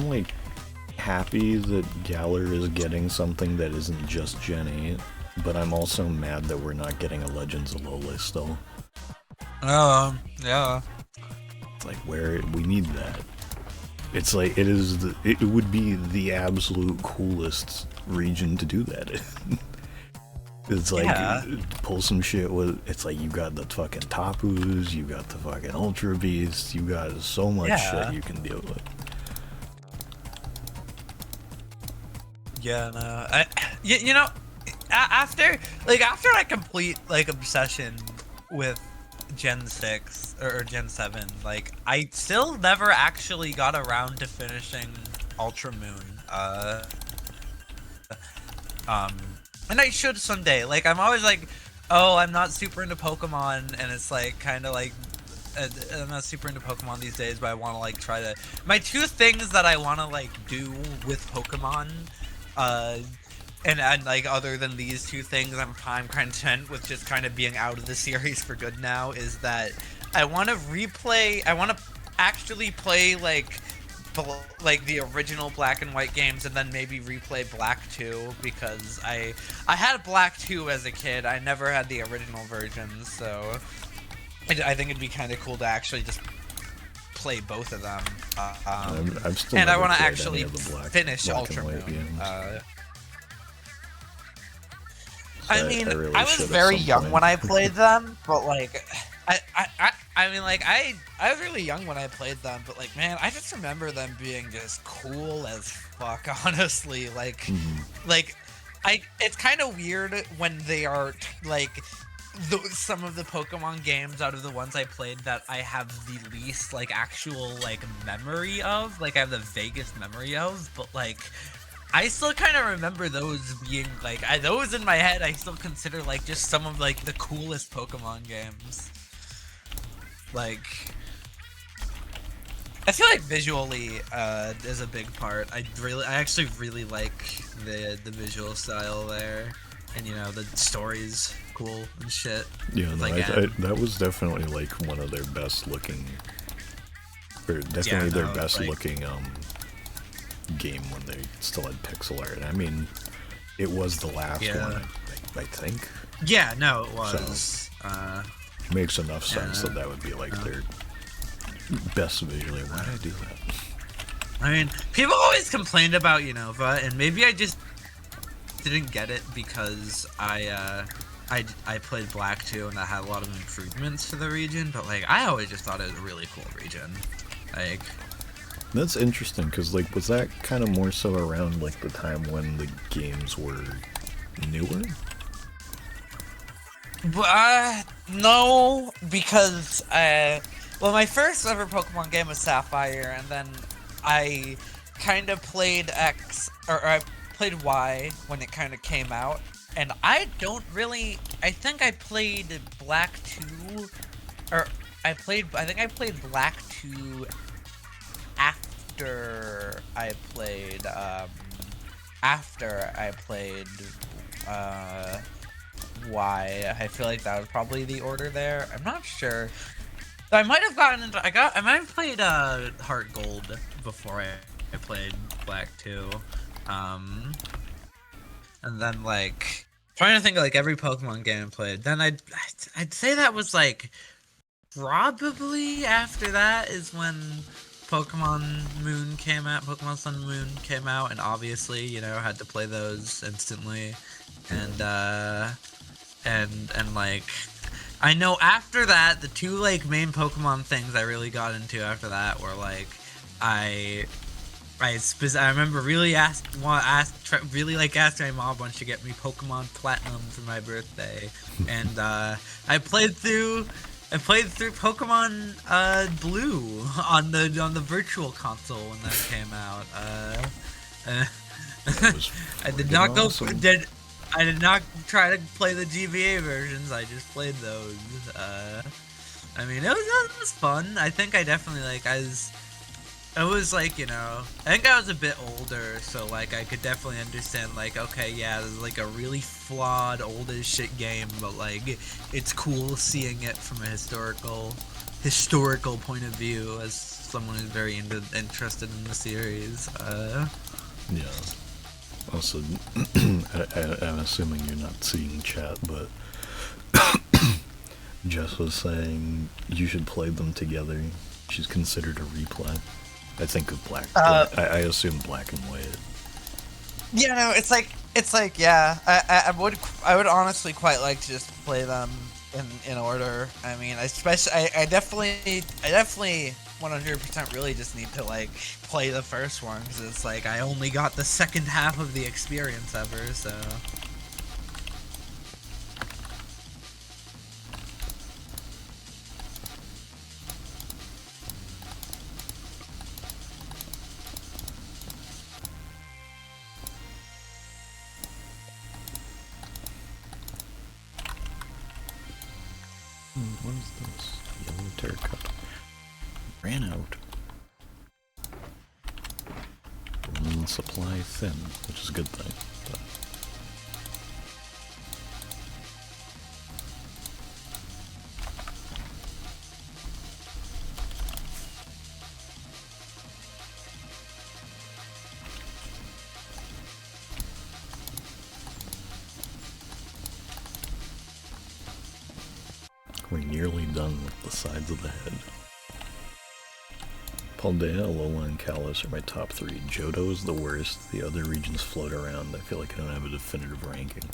like happy that Galar is getting something that isn't just Gen 8, but I'm also mad that we're not getting a Legends Alola still. Yeah. It's like, where we need that. It's like it would be the absolute coolest region to do that in. It's like, pull some shit with, it's like you got the fucking Tapus, you got the fucking Ultra Beasts, you got so much shit you can deal with. Yeah, no, you know, after I complete like Obsession with Gen 6 or Gen 7, like I still never actually got around to finishing Ultra Moon. And I should someday. Like, I'm always like, oh, I'm not super into Pokemon, and it's like kind of like I'm not super into Pokemon these days, but I want to like try to. My two things that I want to like do with Pokemon, and like other than these two things, I'm content with just kind of being out of the series for good now. Is that I want to replay. I want to actually play like the original Black and White games, and then maybe replay Black 2, because I had Black 2 as a kid. I never had the original version, so I think it'd be kind of cool to actually just play both of them. I've still and never I want to played actually any of the finish Black Ultra and White Moon. games. I mean, really I was should at very some young point. when I played them, but like, I mean, like, I was really young when I played them, but like, man, I just remember them being just cool as fuck, honestly. Like, it's kind of weird when they are like, some of the Pokemon games out of the ones I played that I have the least like actual like memory of, like I have the vaguest memory of, but like, I still kind of remember those being like, those in my head I still consider like just some of like the coolest Pokemon games. Like, I feel like visually is a big part. I actually really like the visual style there, and you know the story's cool and shit. Yeah, no, like, that was definitely like one of their best looking, or definitely their best like, looking game when they still had pixel art. I mean, it was the last one, I think. Yeah, no, it was. So, makes enough sense that that would be like their best visually. Why did I do that? I mean, people always complained about Unova, and maybe I just didn't get it because I played Black 2 and that had a lot of improvements to the region, but like I always just thought it was a really cool region. Like, that's interesting, because like, was that kind of more so around like the time when the games were newer? No, because well, my first ever Pokemon game was Sapphire, and then I kind of played X, or I played Y when it kind of came out, and I think I played Black 2, or I think I played Black 2 after I played Y. I feel like that was probably the order there. I'm not sure. I might have gotten into. I might have played Heart Gold before I played Black 2. And then like trying to think of like every Pokemon game I played. Then I'd say that was like probably after that is when Pokemon Moon came out. Pokemon Sun and Moon came out, and obviously had to play those instantly, and like I know after that, the two like main Pokemon things I really got into after that were like, I I remember really really like asking my mom when she get me Pokemon Platinum for my birthday, and I played through Pokemon Blue on the Virtual Console when that came out. Uh, That was I did friggin' not go awesome. I did not try to play the GBA versions. I just played those. I mean, it was fun. I think I definitely like I was like, I think I was a bit older, so like I could definitely understand like, okay, yeah, this is like a really flawed, old as shit game, but like it's cool seeing it from a historical point of view as someone who's very interested in the series. Yeah. Also, I'm assuming you're not seeing chat, but Jess was saying you should play them together. She's considered a replay. I think of I assume black and white. Yeah, no, it's like yeah. I would honestly quite like to just play them in order. I mean, I definitely 100% really just need to like play the first one because it's like I only got the second half of the experience ever, so. What is this? Yellow terracotta. Ran out. Supply thin, which is a good thing. But we're nearly done with the sides of the head. Paldea, Alola, and Kalos are my top 3. Johto is the worst. The other regions float around. I feel like I don't have a definitive ranking.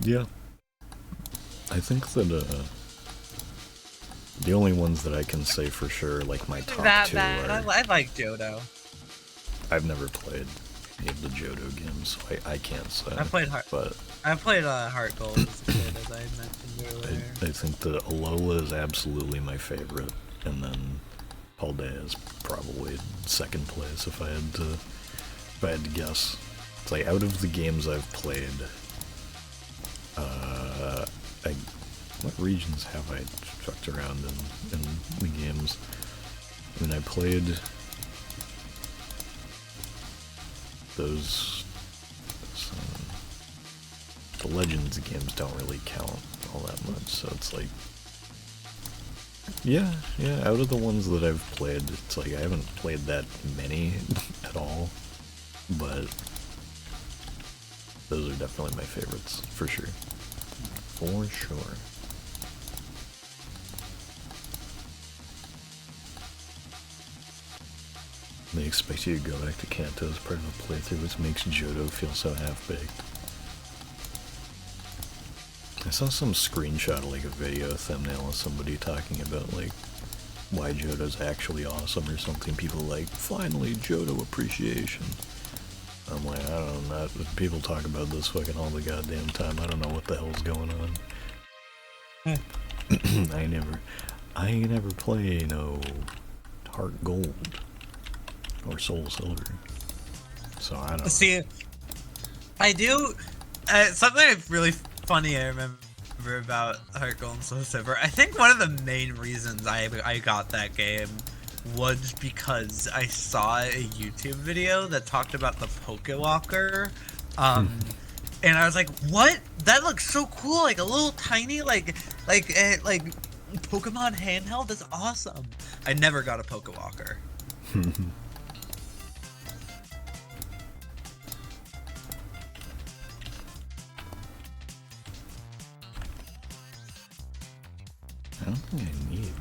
Yeah. I think that, the only ones that I can say for sure, like my top 2 are... I like Johto. I've never played any of the Johto games, so I can't say. I played Heart Gold as a kid, as I mentioned earlier. I think that Alola is absolutely my favorite, and then Paldea is probably second place if I had to guess. It's like out of the games I've played, what regions have I trucked around in the games? I mean, I played those. The Legends games don't really count all that much, so it's like, yeah, out of the ones that I've played, it's like I haven't played that many at all, but those are definitely my favorites, for sure. For sure. They expect you to go back to Kanto as part of a playthrough, which makes Johto feel so half-baked. I saw some screenshot of like a video thumbnail of somebody talking about like why Johto's actually awesome or something. People like, finally Johto appreciation. I'm like, I don't know, people talk about this fucking all the goddamn time. I don't know what the hell's going on. I never play no Heart Gold or Soul Silver, so I don't know. See, I do something really funny I remember about Heart Gold and Soul Silver. I think one of the main reasons I got that game was because I saw a YouTube video that talked about the Pokewalker, and I was like, "What? That looks so cool! Like a little tiny like Pokemon handheld. That's awesome!" I never got a Pokewalker. I don't think I need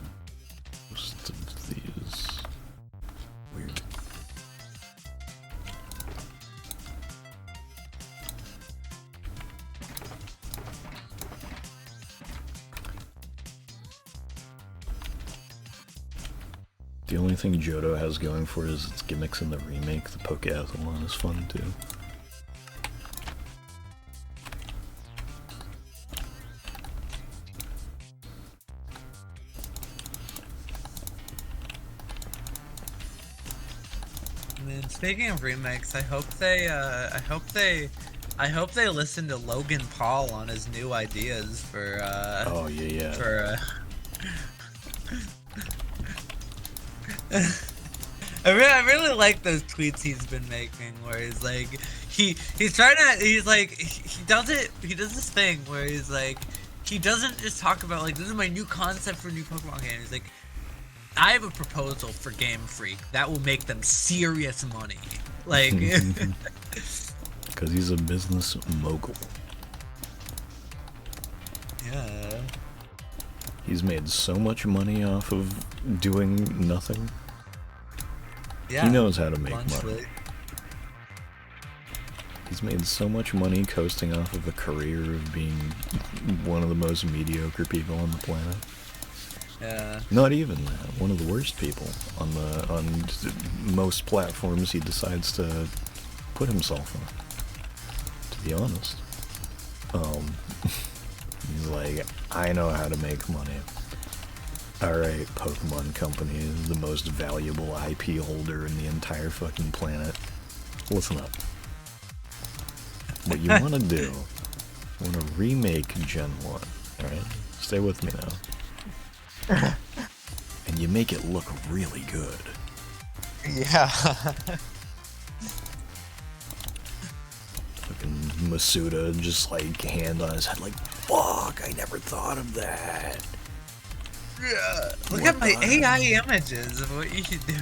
most of these. Weird. The only thing Johto has going for it is its gimmicks in the remake. The Pokeathlon is fun too. Man, speaking of remakes, I hope they listen to Logan Paul on his new ideas for Oh yeah. for I really like those tweets he's been making where he's like he does this thing where he's like he doesn't just talk about like this is my new concept for a new Pokemon game. He's like, I have a proposal for Game Freak that will make them serious money. Like because he's a business mogul. Yeah. He's made so much money off of doing nothing. Yeah. He knows how to make money. Really. He's made so much money coasting off of a career of being one of the most mediocre people on the planet. Yeah. Not even that. One of the worst people on most platforms he decides to put himself on. To be honest. He's like, I know how to make money. Alright, Pokemon Company is the most valuable IP holder in the entire fucking planet. Listen up. What you want to do, you want to remake Gen 1, alright? Stay with me now. And you make it look really good. Yeah. Fucking Masuda just like hand on his head like, fuck, I never thought of that. Yeah. Look at my AI images of what you should do.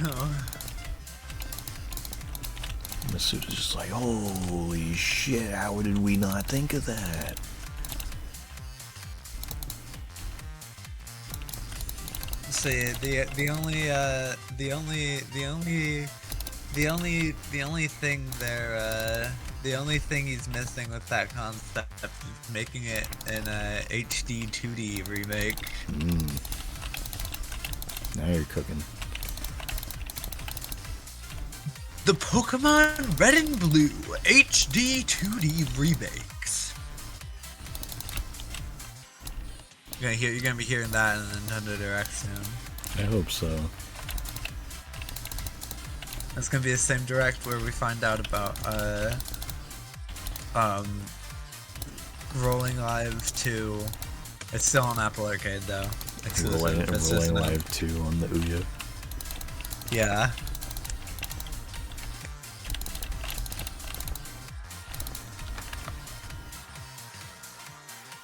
Masuda's just like, holy shit, how did we not think of that? See, the only thing he's missing with that concept is making it in a HD 2D remake. Now you're cooking. The Pokemon Red and Blue HD 2D remakes. You're gonna be hearing that in the Nintendo Direct soon. I hope so. It's gonna be the same Direct where we find out about Rolling Live 2. It's still on Apple Arcade though. Rolling Live 2 on the Ouya. Yeah.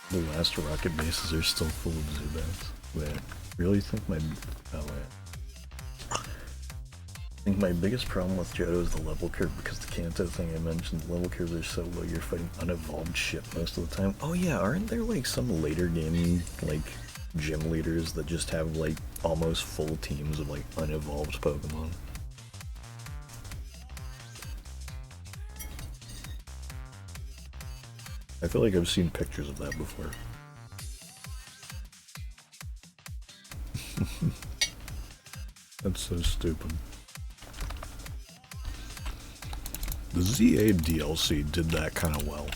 The last rocket bases are still full of Zubats. Wait, really think my... Oh wait. I think my biggest problem with Johto is the level curve, because the Kanto thing I mentioned, the level curves are so low, you're fighting unevolved shit most of the time. Oh yeah, aren't there like some later game, like, gym leaders that just have like almost full teams of like unevolved Pokemon? I feel like I've seen pictures of that before. That's so stupid. The ZA DLC did that kind of well.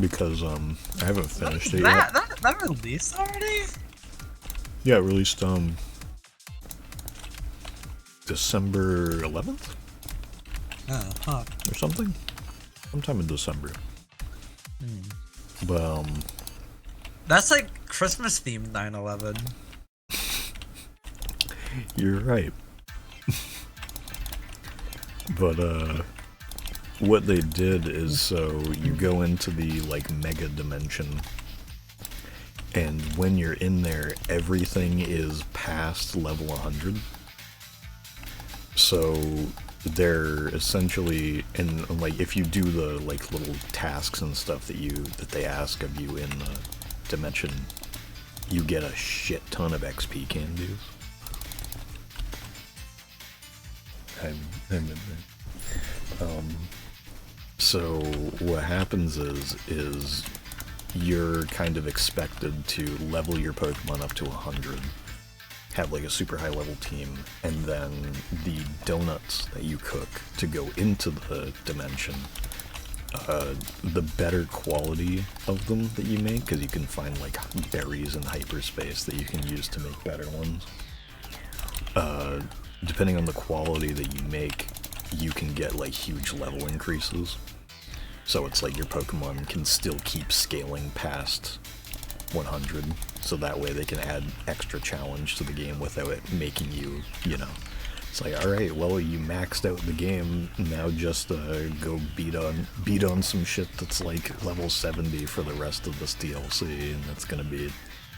Because, I haven't finished it yet. That released already? Yeah, it released, December 11th? Oh, huh. Or something? Sometime in December. But, That's like Christmas themed 9/11. you're right. But, what they did is, so you go into the, like, mega dimension, and when you're in there, everything is past level 100. So they're essentially, and like, if you do the, like, little tasks and stuff that they ask of you in the dimension, you get a shit ton of XP can-dos. I'm in there. So what happens is you're kind of expected to level your Pokemon up to 100, have like a super high level team, and then the donuts that you cook to go into the dimension, the better quality of them that you make, because you can find like berries in hyperspace that you can use to make better ones. Depending on the quality that you make, you can get like huge level increases. So it's like your Pokemon can still keep scaling past 100, so that way they can add extra challenge to the game without it making you, you know, it's like, alright, well, you maxed out the game, now just go beat on some shit that's like level 70 for the rest of this DLC, and it's gonna be a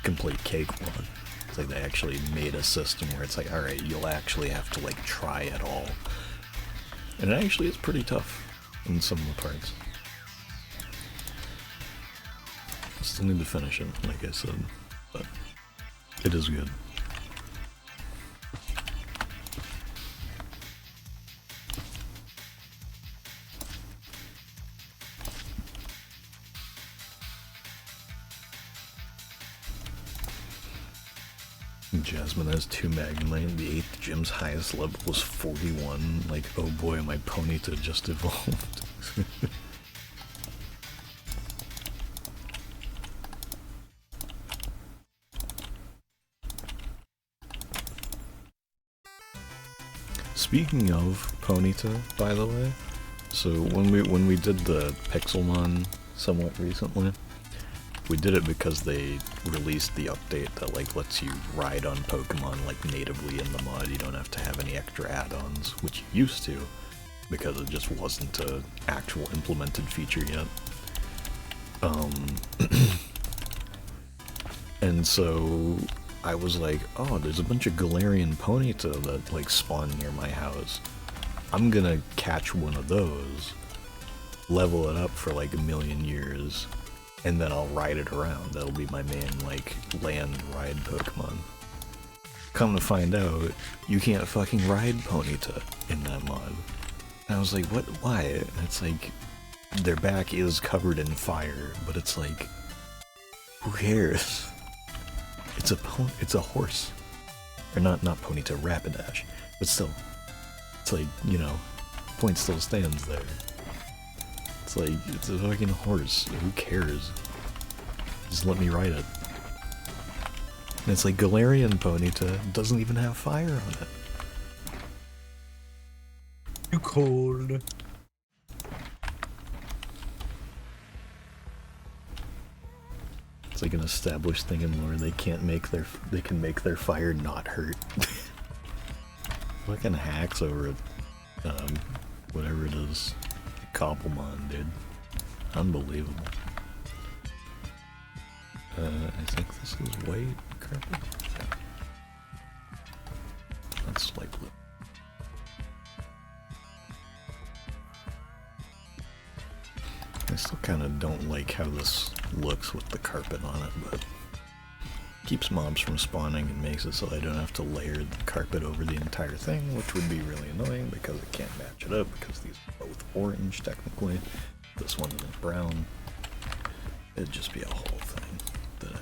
complete cakewalk. It's like they actually made a system where it's like, alright, you'll actually have to like try it all. And it actually is pretty tough in some of the parts. Still need to finish it, like I said, but it is good. Jasmine has 2 Magnemite, the 8th gym's highest level was 41, like, oh boy, my Ponyta just evolved. Speaking of Ponyta, by the way, so when we did the Pixelmon somewhat recently, we did it because they released the update that like lets you ride on Pokemon like natively in the mod. You don't have to have any extra add-ons, which you used to, because it just wasn't an actual implemented feature yet. And so I was like, oh, there's a bunch of Galarian Ponyta that like spawn near my house. I'm gonna catch one of those, level it up for like 1,000,000 years, and then I'll ride it around. That'll be my main like land ride Pokemon. Come to find out, you can't fucking ride Ponyta in that mod. And I was like, what? Why? And it's like, their back is covered in fire, but it's like, who cares? It's a horse. Or not Ponyta, Rapidash. But still, it's like, you know, point still stands there. It's like, it's a fucking horse. Who cares? Just let me ride it. And it's like, Galarian Ponyta doesn't even have fire on it. Too cold. It's like an established thing in lore. They can make their fire not hurt. Fucking hacks over it. Whatever it is. Cobblemon, dude. Unbelievable. I think this is white carpet. Yeah. That's likely. I still kind of don't like how this looks with the carpet on it, but keeps mobs from spawning and makes it so I don't have to layer the carpet over the entire thing, which would be really annoying because I can't match it up because these are both orange technically. This one isn't brown. It'd just be a whole thing that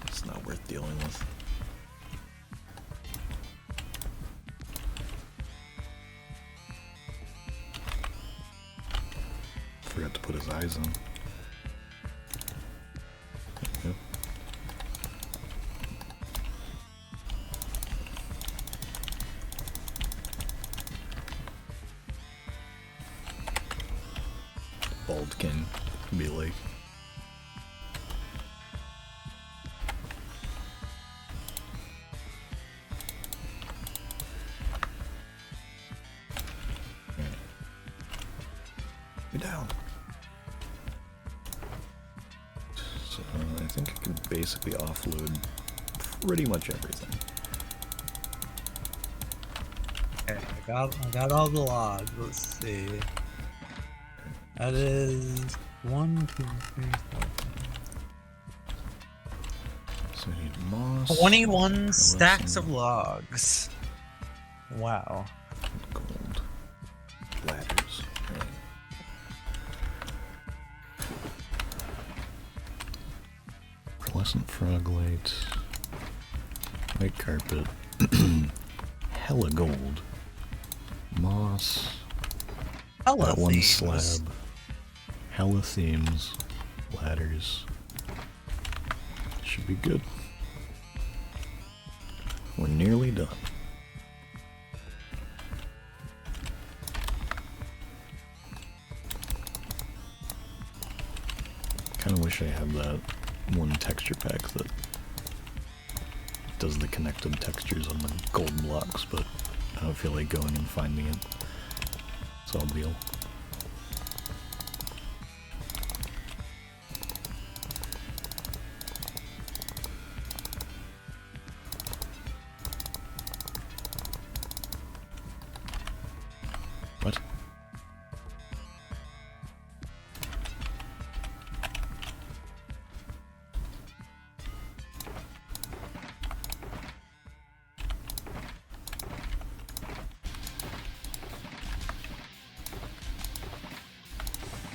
it's not worth dealing with. Forgot to put his eyes on. Yep. Bald King be like. You're down. So I think I can basically offload pretty much everything. Okay, I got all the logs. Let's see. That is 1, 2, 3, 4. So we need moss. 21 stacks of logs. Wow. Gold. Ladders. Right. Pearlescent Froglight. White carpet. Hella gold. Moss. Hella That one themes. slab. Hella themes. Ladders. Should be good. We're nearly done. Kinda wish I had that one texture pack that does the connected textures on the gold blocks, but I don't feel like going and finding it. It's all deal. What?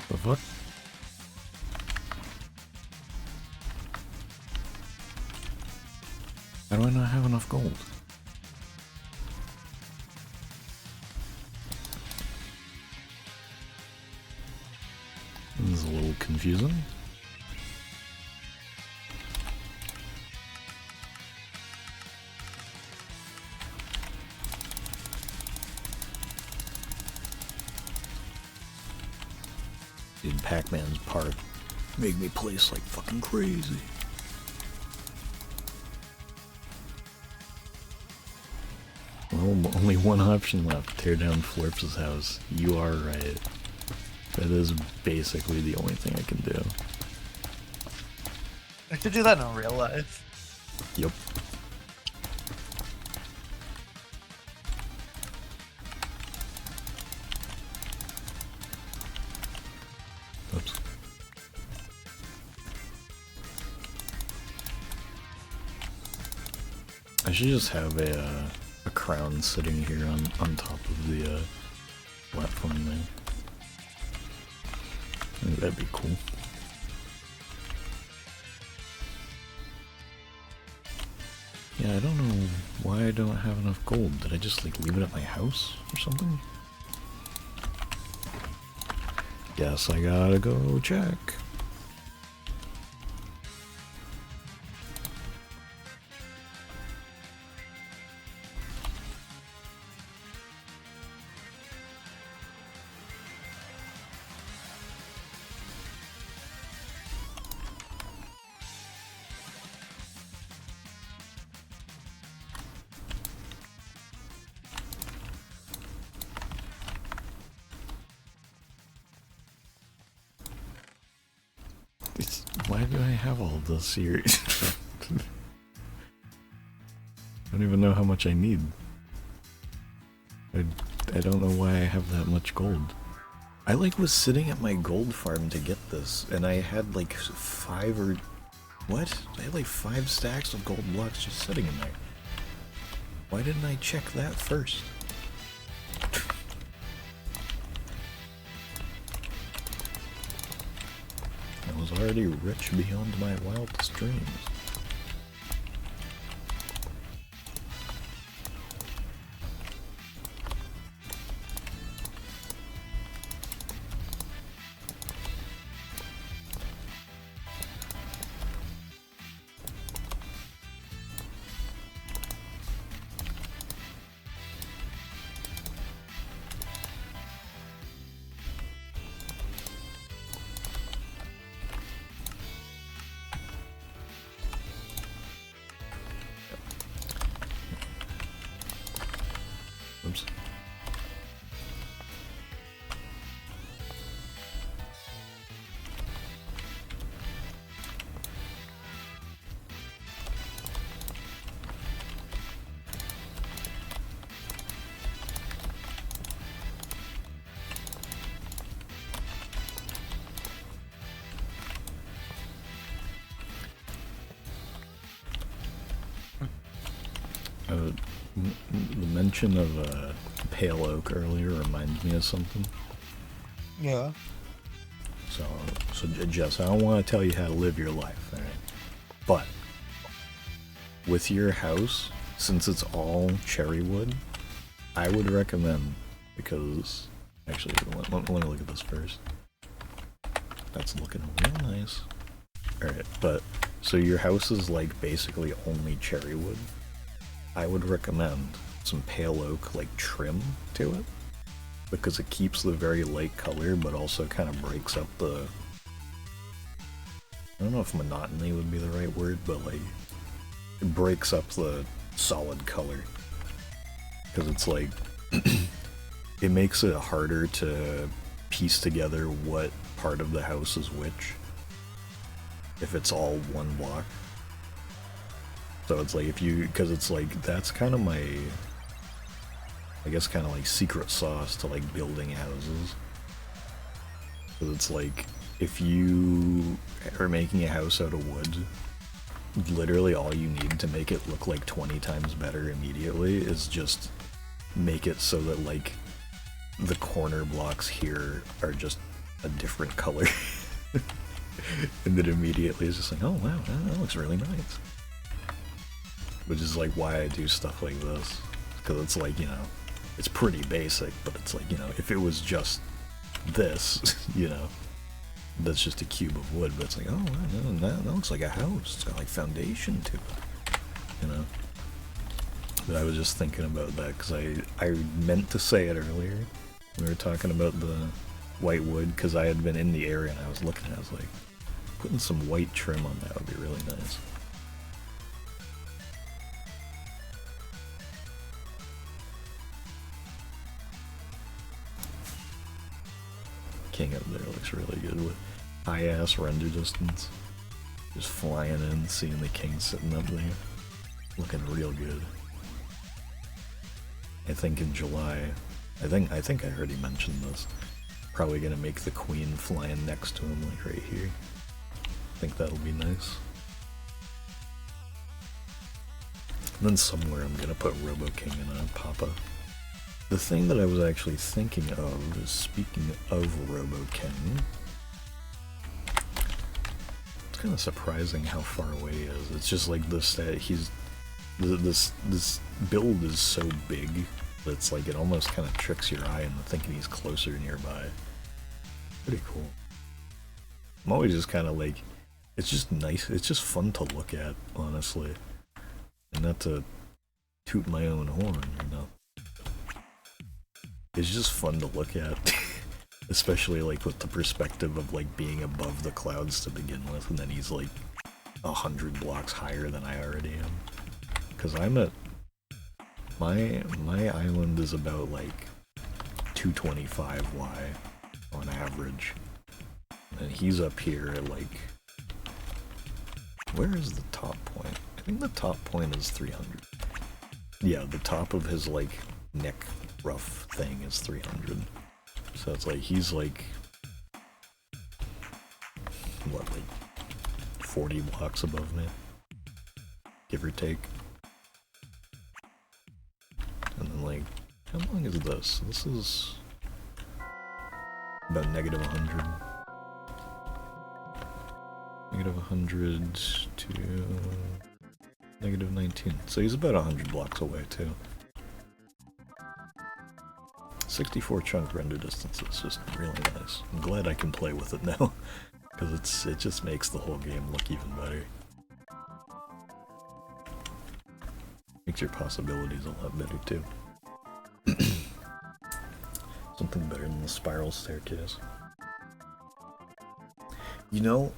The fuck? How do I not have enough gold? This is a little confusing. Dude, Pac-Man's part made me place like fucking crazy. Well, only one option left. Tear down Florp's house. You are right. That is basically the only thing I can do. I could do that in real life. Yep. Oops. I should just have a crown sitting here on top of the platform there. I think that'd be cool. Yeah, I don't know why I don't have enough gold. Did I just like leave it at my house or something? Guess I gotta go check. Why do I have all this here? I don't even know how much I need. I don't know why I have that much gold. I like was sitting at my gold farm to get this, and I had like 5 or... What? I had like 5 stacks of gold blocks just sitting in there. Why didn't I check that first? I was already rich beyond my wildest dreams. Oops. The mention of pale oak earlier reminds me of something. Yeah. So Jess, I don't want to tell you how to live your life, alright? But with your house since it's all cherry wood, I would recommend, because actually let me look at this first. That's looking real nice. Alright, but so your house is like basically only cherry wood. I would recommend some pale oak like trim to it, because it keeps the very light color but also kind of breaks up the, I don't know if monotony would be the right word, but like it breaks up the solid color, because it's like it makes it harder to piece together what part of the house is which if it's all one block. So it's like if you, because it's like that's kind of my, I guess kind of like secret sauce to like building houses. Because it's like if you are making a house out of wood, literally all you need to make it look like 20 times better immediately is just make it so that like the corner blocks here are just a different color. And then immediately it's just like, oh wow, that looks really nice. Which is like why I do stuff like this. Because it's like, you know, it's pretty basic, but it's like, you know, if it was just this, you know, that's just a cube of wood, but it's like, oh wow, that looks like a house. It's got like foundation to it, you know. But I was just thinking about that because I meant to say it earlier. We were talking about the white wood because I had been in the area and I was looking and I was like, putting some white trim on that would be really nice. King up there looks really good with high ass render distance. Just flying in, seeing the king sitting up there. Looking real good. I think in July, I think I already mentioned this. Probably gonna make the queen flying next to him, like right here. I think that'll be nice. And then somewhere I'm gonna put Robo King and a Papa. The thing that I was actually thinking of is, speaking of Robo King, it's kind of surprising how far away he is. It's just like this, this build is so big that it's like it almost kind of tricks your eye into thinking he's closer nearby. Pretty cool. I'm always just kind of like, it's just nice, it's just fun to look at, honestly. And not to toot my own horn, you know. It's just fun to look at. Especially like with the perspective of like being above the clouds to begin with, and then he's like 100 blocks higher than I already am. Because I'm at, my island is about like 225 Y on average. And he's up here at like, where is the top point? I think the top point is 300. Yeah, the top of his like neck rough thing is 300. So it's like he's like, what, like 40 blocks above me, give or take. And then like, how long is this? This is about negative 100. Negative 100 to negative 19. So he's about 100 blocks away too. 64 chunk render distance is just really nice. I'm glad I can play with it now, because it just makes the whole game look even better. Makes your possibilities a lot better too. Something better than the spiral staircase. You know,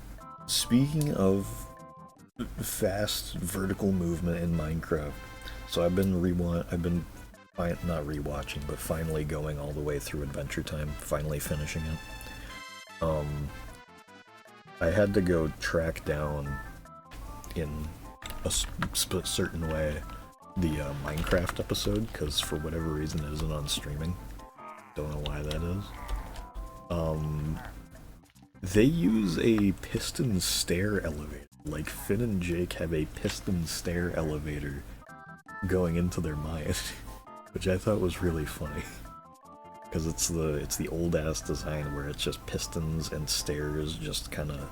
speaking of fast vertical movement in Minecraft, so I've been not rewatching, but finally going all the way through Adventure Time, finally finishing it. I had to go track down in a certain way the Minecraft episode, because for whatever reason it isn't on streaming. Don't know why that is. They use a piston stair elevator. Like, Finn and Jake have a piston stair elevator going into their mine. Which I thought was really funny, because it's the old ass design where it's just pistons and stairs just kind of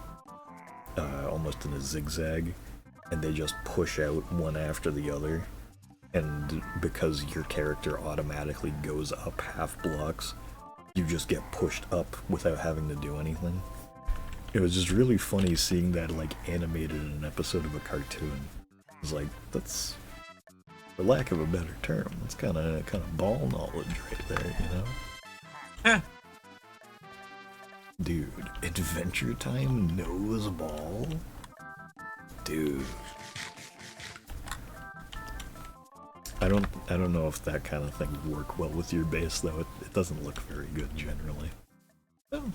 almost in a zigzag, and they just push out one after the other, and because your character automatically goes up half blocks, you just get pushed up without having to do anything. It was just really funny seeing that like animated in an episode of a cartoon. It was like, that's, for lack of a better term, that's kind of ball knowledge right there, you know? Dude, Adventure Time knows ball? Dude. I don't know if that kind of thing would work well with your base though. It doesn't look very good generally. Oh,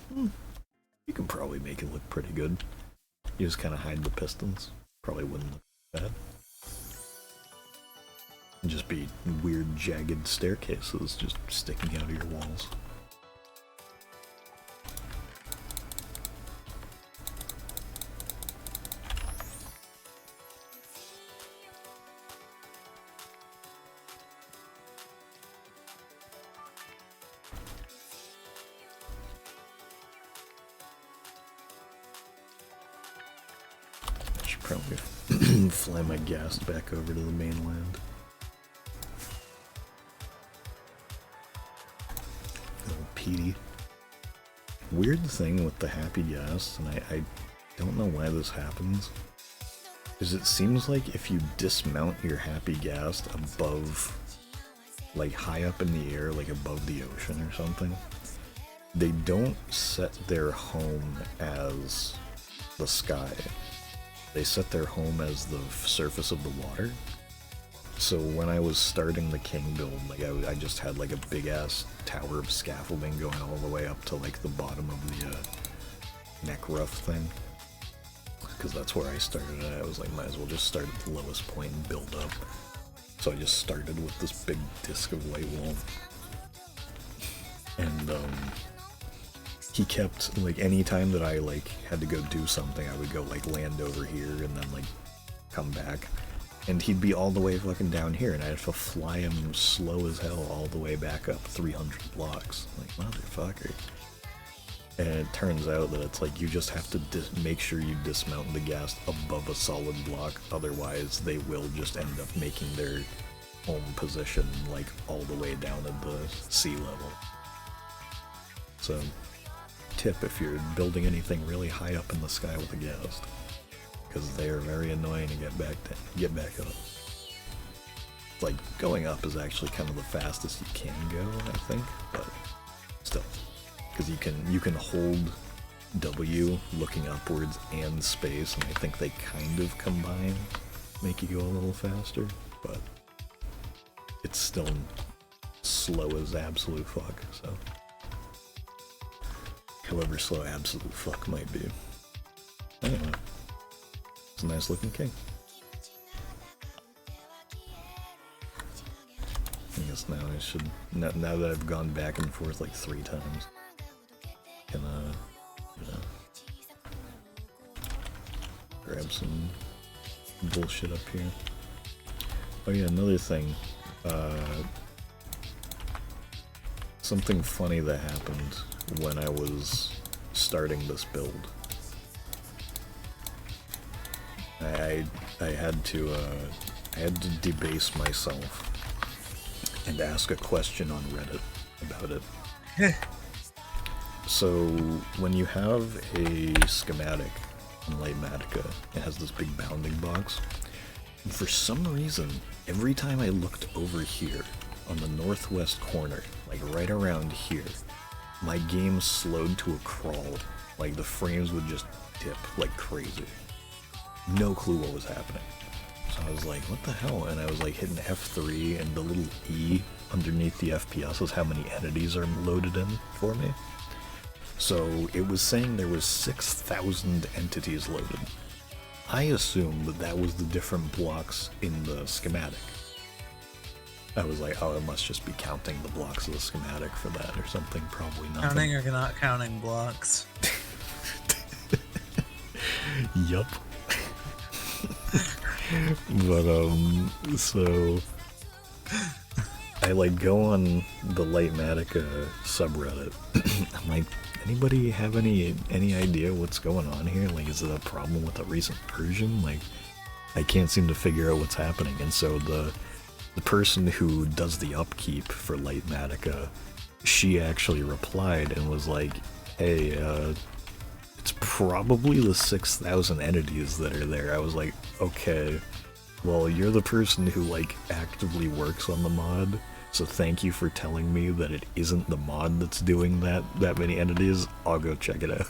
you can probably make it look pretty good. You just kind of hide the pistons. Probably wouldn't look bad. It'd just be weird jagged staircases just sticking out of your walls. Probably fly my gas back over to the mainland. Little Petey. Weird thing with the happy gas, and I don't know why this happens, is it seems like if you dismount your happy gas above, like high up in the air, like above the ocean or something, they don't set their home as the sky. They set their home as the surface of the water. So when I was starting the king build, like I just had like a big ass tower of scaffolding going all the way up to like the bottom of the neck rough thing. Because that's where I started it. I was like, might as well just start at the lowest point and build up. So I just started with this big disc of white wool. And he kept, like, any time that I, like, had to go do something, I would go, like, land over here and then, like, come back. And he'd be all the way fucking down here, and I'd have to fly him slow as hell all the way back up 300 blocks. Like, motherfucker. And it turns out that it's like, you just have to make sure you dismount the gas above a solid block, otherwise they will just end up making their home position, like, all the way down at the sea level. So, tip if you're building anything really high up in the sky with a ghast, because they are very annoying to get back up. Like, going up is actually kind of the fastest you can go, I think, but still, because you can hold W looking upwards and space, and I think they kind of combine, make you go a little faster, but it's still slow as absolute fuck, so. However slow absolute fuck might be. Anyway, it's a nice looking king. I guess now I should, now that I've gone back and forth like 3 times, can you know, grab some bullshit up here. Oh yeah, another thing, something funny that happened when I was starting this build. I had to debase myself and ask a question on Reddit about it. So when you have a schematic in Lightmatica, it has this big bounding box. And for some reason, every time I looked over here on the northwest corner, like right around here, my game slowed to a crawl. Like, the frames would just dip like crazy. No clue what was happening. So I was like, what the hell? And I was like hitting F3, and the little E underneath the FPS is how many entities are loaded in for me. So it was saying there was 6,000 entities loaded. I assumed that was the different blocks in the schematic. I was like, oh, it must just be counting the blocks of the schematic for that or something. Probably nothing. Counting or not counting blocks? Yup. But, so I, like, go on the Lightmatica subreddit. I'm like, anybody have any idea what's going on here? Like, is it a problem with a recent version? Like, I can't seem to figure out what's happening. And so the the person who does the upkeep for Lightmatica, she actually replied and was like, hey, it's probably the 6,000 entities that are there. I was like, okay, well, you're the person who, like, actively works on the mod, so thank you for telling me that it isn't the mod that's doing that many entities. I'll go check it out.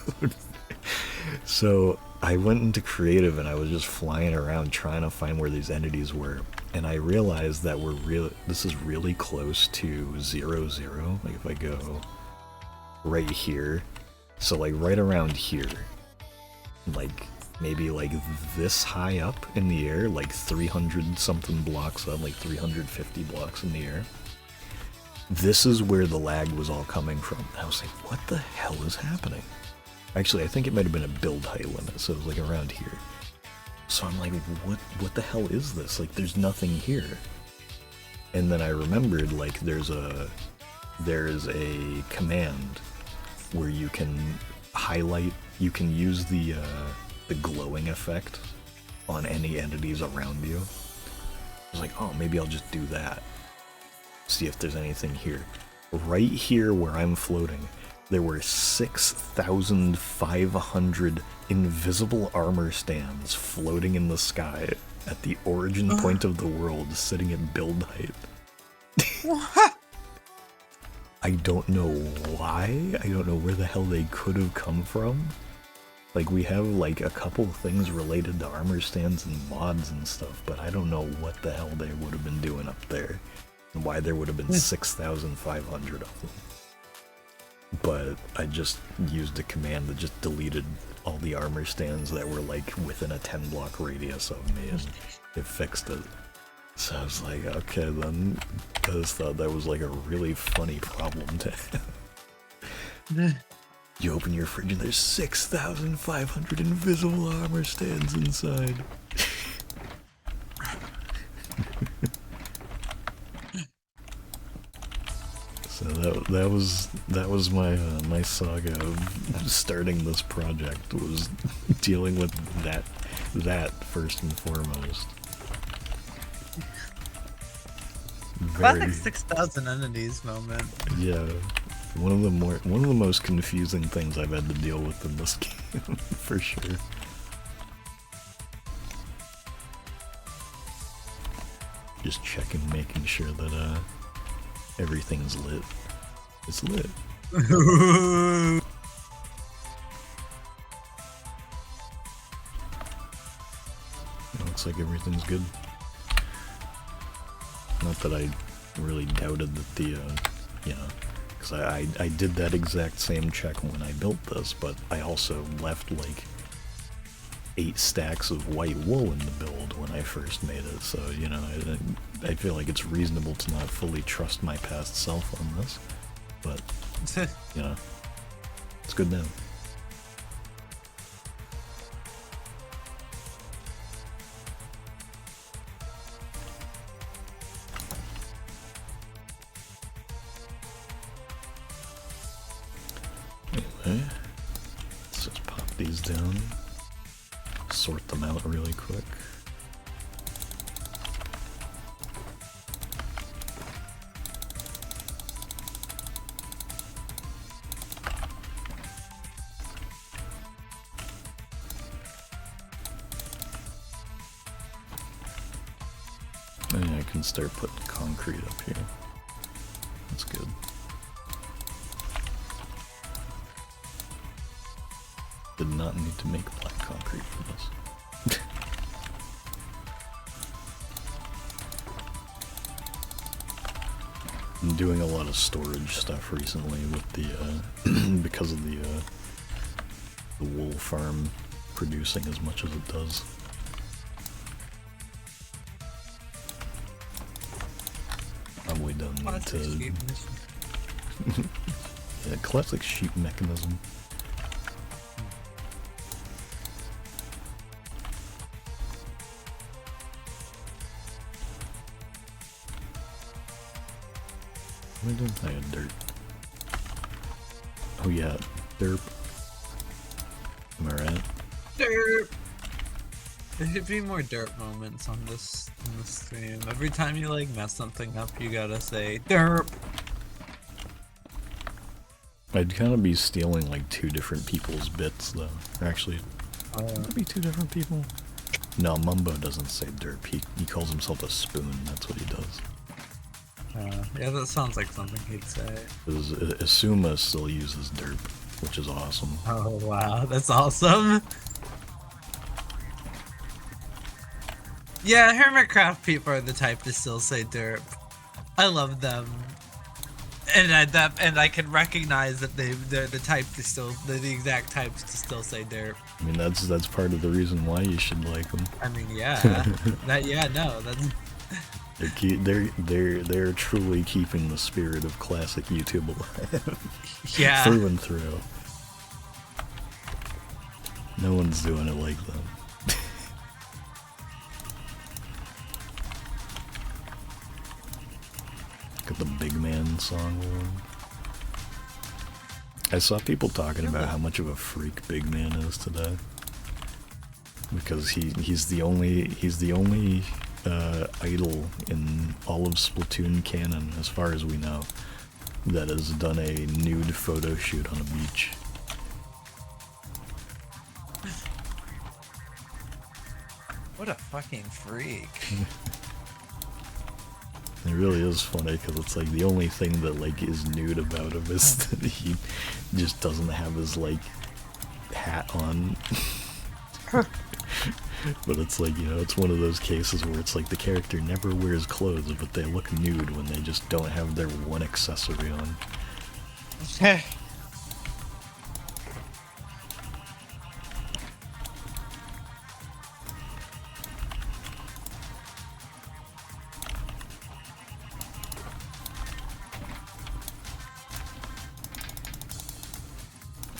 So I went into creative and I was just flying around trying to find where these entities were, and I realized that this is really close to 0, like if I go right here, so like right around here, like maybe like this high up in the air, like 300 something blocks up, like 350 blocks in the air. This is where the lag was all coming from. I was like, what the hell is happening? Actually, I think it might have been a build height limit, so it was like around here. So I'm like, what the hell is this? Like, there's nothing here. And then I remembered, like, there's a command where you can highlight, you can use the glowing effect on any entities around you. I was like, oh, maybe I'll just do that. See if there's anything here. Right here where I'm floating, there were 6,500 invisible armor stands floating in the sky at the origin point of the world, sitting at build height. What? I don't know why. I don't know where the hell they could have come from. Like, we have like a couple things related to armor stands and mods and stuff, but I don't know what the hell they would have been doing up there and why there would have been 6,500 of them. But I just used a command that just deleted all the armor stands that were like within a 10 block radius of me, and it fixed it. So I was like, okay then, I just thought that was like a really funny problem to have. You open your fridge and there's 6,500 invisible armor stands inside. So that was my my saga of starting this project, was dealing with that first and foremost. Classic 6,000 entities moment. Yeah, one of the most confusing things I've had to deal with in this game, for sure. Just checking, making sure that everything's lit. It's lit. Looks like everything's good. Not that I really doubted that the, you know, because I did that exact same check when I built this, but I also left like 8 stacks of white wool in the build when I first made it, so, you know, I feel like it's reasonable to not fully trust my past self on this, but, you know, it's good now. Anyway, let's just pop these down. Sort them out really quick. And I can start putting concrete up here. That's good. Did not need to make black concrete for this. I'm doing a lot of storage stuff recently with the because of the wool farm producing as much as it does. Probably don't need to. Yeah, classic sheep mechanism. Why didn't I have dirt? Oh yeah, derp. Am I right? Derp. There should be more derp moments on this stream. Every time you like mess something up, you gotta say derp. I'd kind of be stealing like 2 different people's bits though. Actually, would it be 2 different people? No, Mumbo doesn't say derp. He calls himself a spoon. That's what he does. Yeah, that sounds like something he'd say. Because Asuma still uses derp, which is awesome. Oh wow, that's awesome. Yeah, Hermitcraft people are the type to still say derp. I love them. And I can recognize that they're the type to still, they're the exact types to still say derp. I mean, that's part of the reason why you should like them. I mean, yeah, that's. They're truly keeping the spirit of classic YouTube alive. Yeah. Through and through. No one's doing it like them. Got the Big Man song going. I saw people talking about how much of a freak Big Man is today. Because he's the only idol in all of Splatoon canon, as far as we know, that has done a nude photo shoot on a beach. What a fucking freak. It really is funny because it's like the only thing that like is nude about him is that he just doesn't have his like hat on. But it's like, you know, it's one of those cases where it's like the character never wears clothes, but they look nude when they just don't have their one accessory on.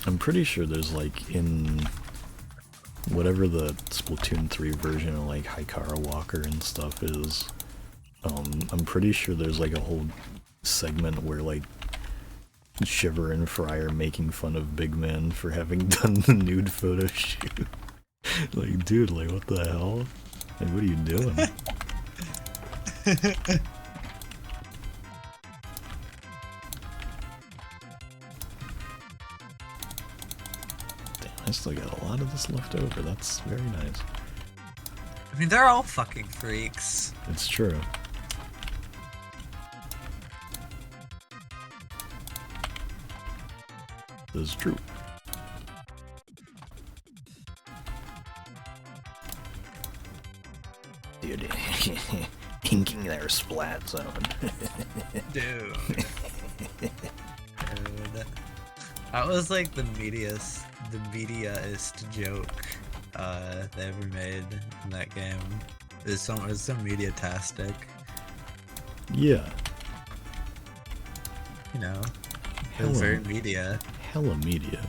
I'm pretty sure there's like in whatever the Splatoon 3 version of like Hikara Walker and stuff is, I'm pretty sure there's like a whole segment where like Shiver and Fry are making fun of Big Man for having done the nude photo shoot. Like, dude, like what the hell? Like, what are you doing? I still got a lot of this left over. That's very nice. I mean, they're all fucking freaks. It's true. This is true. Dude, inking their splat zone. Dude. That was like the meatiest joke they ever made in that game. It's so media-tastic. Yeah. You know, it was very media. Hella media.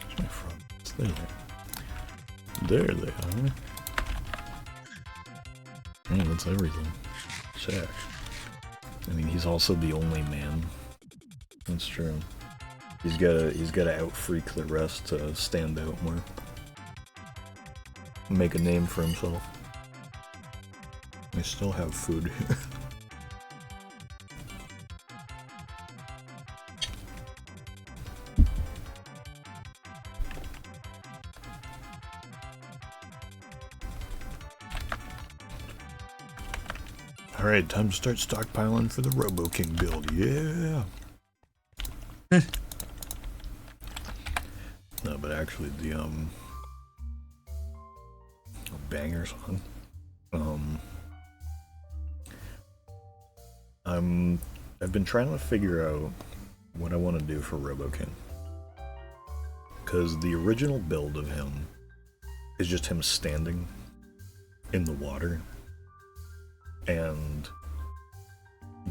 Where's my frogs? There they are. Oh, that's everything. Check. I mean, he's also the only man. That's true. He's gotta out-freak the rest to stand out more. Make a name for himself. I still have food here. Alright, time to start stockpiling for the Robo King build, yeah! No, but actually the, banger song. I've been trying to figure out what I want to do for Robo King. Because the original build of him is just him standing in the water. And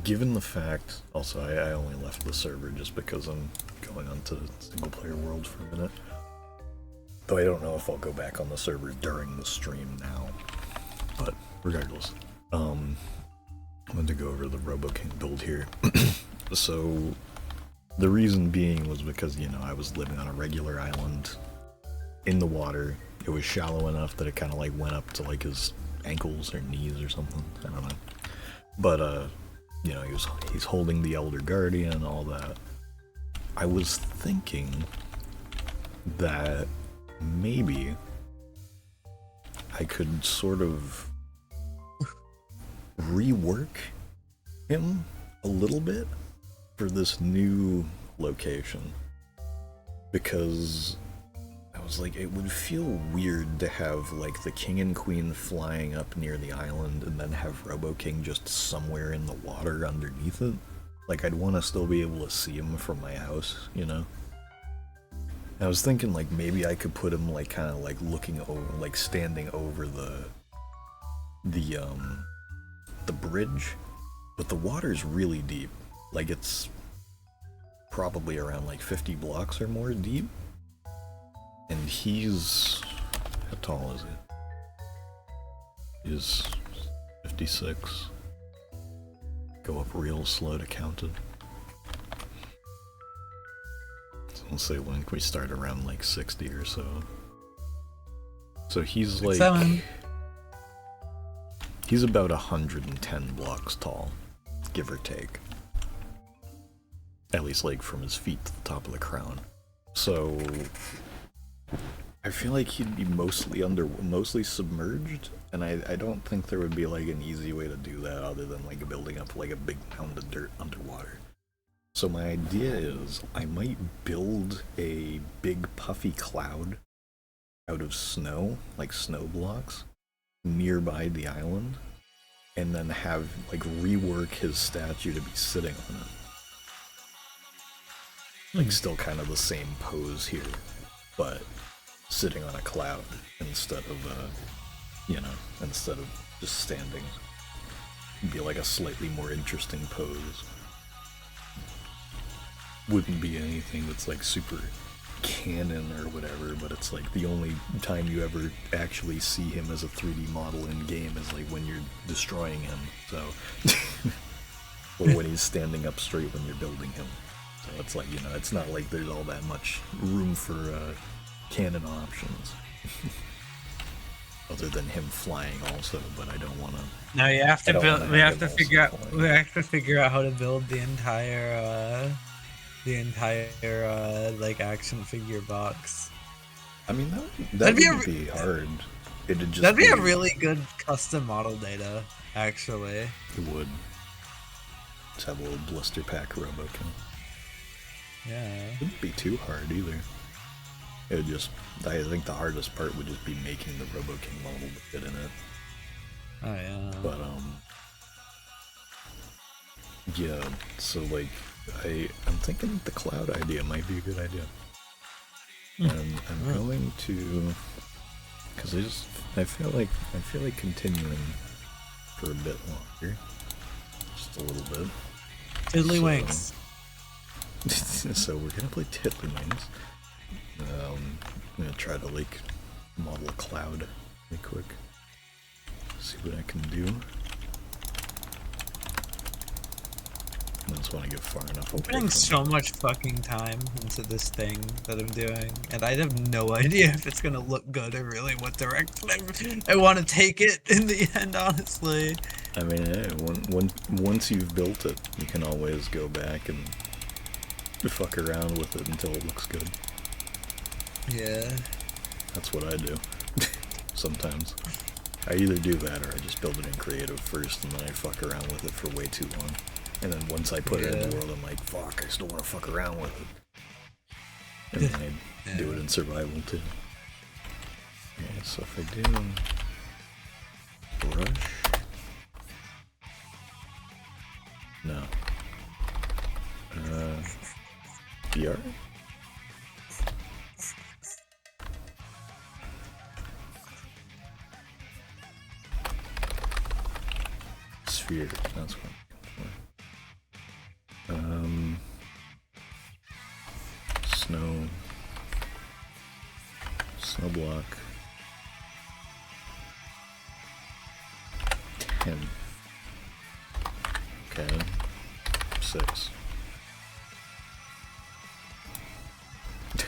given the fact, also I only left the server just because I'm going on to single player world for a minute. Though I don't know if I'll go back on the server during the stream now. But regardless, I wanted to go over the Roboking build here. So, the reason being was because, you know, I was living on a regular island in the water. It was shallow enough that it kind of like went up to like his ankles or knees or something. I don't know. But, you know, he's holding the Elder Guardian, all that. I was thinking that maybe I could sort of rework him a little bit for this new location, because I was like, it would feel weird to have like the king and queen flying up near the island and then have Robo King just somewhere in the water underneath it. Like, I'd want to still be able to see him from my house, you know? I was thinking like maybe I could put him like kind of like looking over, like standing over the bridge, but the water's really deep. Like, it's probably around like 50 blocks or more deep, and he's, how tall is he? He's 56. Go up real slow to count it. We'll say when we start around like 60 or so. So he's like... He's about 110 blocks tall, give or take. At least like from his feet to the top of the crown. So... I feel like he'd be mostly submerged, and I don't think there would be like an easy way to do that other than like building up like a big mound of dirt underwater. So my idea is I might build a big puffy cloud out of snow, like snow blocks, nearby the island, and then have like rework his statue to be sitting on it. Like still kind of the same pose here, but sitting on a cloud instead of, you know, instead of just standing. It'd be like a slightly more interesting pose. Wouldn't be anything that's like super canon or whatever, but it's like the only time you ever actually see him as a 3D model in game is like when you're destroying him, so or when he's standing up straight when you're building him. So it's like, you know, it's not like there's all that much room for canon options. Other than him flying also, but I don't want to. No, you have to build. We have to figure out. We have to figure out how to build the entire like action figure box. I mean, that would be hard. It'd just that'd be a really good custom model data, actually. It would. Just have a little blister pack Robokin. Yeah. It wouldn't be too hard either. It would just, I think the hardest part would just be making the Robo King model to fit in it. Oh yeah. But yeah. So like, I'm thinking the cloud idea might be a good idea. And I'm going to, because I feel like continuing for a bit longer, just a little bit. Tiddlywinks. So we're gonna play Tiddlywinks. I'm gonna try to like model a cloud really quick. See what I can do. I just want to get far enough away. I'm putting so much fucking time into this thing that I'm doing, and I have no idea if it's gonna look good or really what direction I want to take it in the end, honestly. I mean, hey, once you've built it, you can always go back and fuck around with it until it looks good. Yeah. That's what I do. Sometimes. I either do that or I just build it in creative first and then I fuck around with it for way too long. And then once I put it in the world, I'm like, fuck, I still want to fuck around with it. And then I do it in survival too. Okay, so if I do brush. No. BR? Sphere, that's what I'm looking for. Snow block. 10. 6. I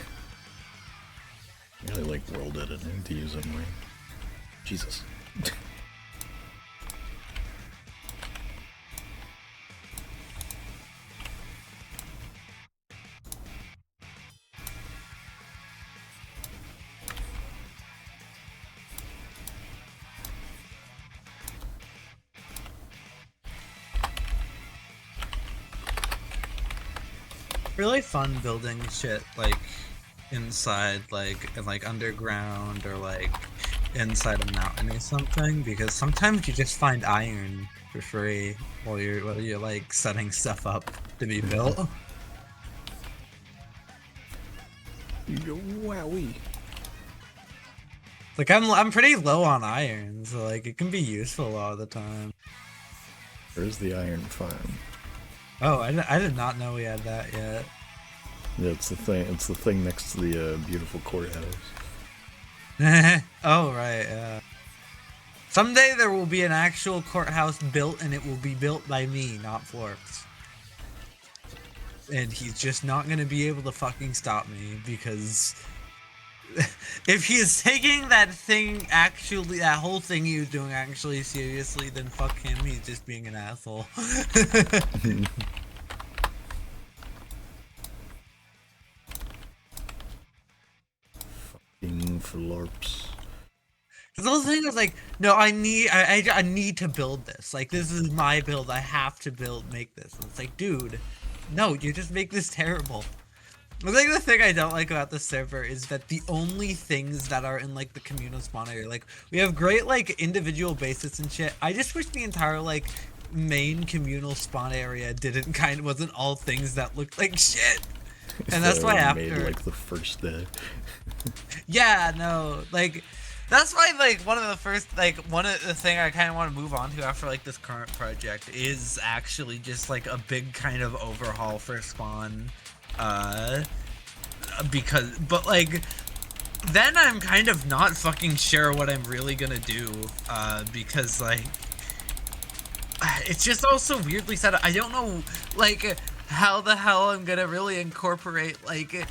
really like world editing to use anyway. Jesus. Really fun building shit like inside, like and like underground or like inside a mountain or something, because sometimes you just find iron for free while you're like setting stuff up to be built. Wowee. Like I'm pretty low on iron, so like it can be useful a lot of the time. Where's the iron farm? Oh, I did not know we had that yet. Yeah, it's the thing. It's the thing next to the beautiful courthouse. Oh right, yeah. Someday there will be an actual courthouse built, and it will be built by me, not Florks. And he's just not gonna be able to fucking stop me, because if he is taking that whole thing he was doing actually seriously, then fuck him, he's just being an asshole. Fucking florps. The whole thing is like, no, I need to build this. Like, this is my build. I have to make this. And it's like, dude, no, you just make this terrible. I think the thing I don't like about the server is that the only things that are in like the communal spawn area, like we have great like individual bases and shit. I just wish the entire like main communal spawn area wasn't all things that looked like shit. And that's why after made like the first day. Yeah, no, like that's why like one of the thing I kind of want to move on to after like this current project is actually just like a big kind of overhaul for spawn, but like then I'm kind of not fucking sure what I'm really gonna do, because like it's just also weirdly set up. I don't know like how the hell I'm gonna really incorporate like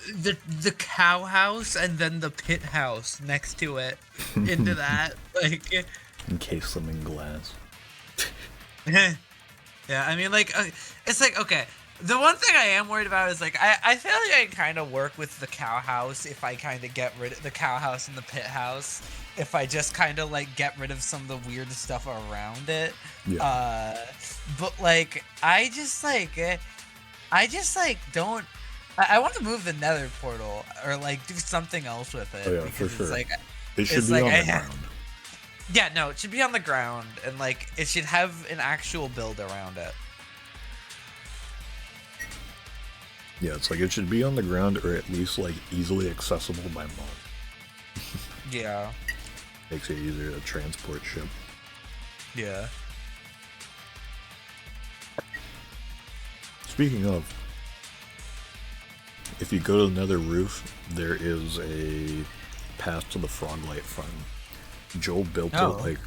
the cow house and then the pit house next to it into that, like Encase them in glass. yeah, I mean like it's like, okay, the one thing I am worried about is like I feel like I kind of work with the cow house if I kind of get rid of the cow house and the pit house, if I just kind of like get rid of some of the weird stuff around it. Yeah. But like I just like don't. I want to move the nether portal or like do something else with it. Oh, yeah, because for sure. It's like, it should be on the ground. Yeah, no, it should be on the ground, and like it should have an actual build around it. Yeah, it's like it should be on the ground or at least like easily accessible by mod. Yeah. Makes it easier to transport ship. Yeah. Speaking of, if you go to the nether roof, there is a path to the Froglight farm. Joel built it like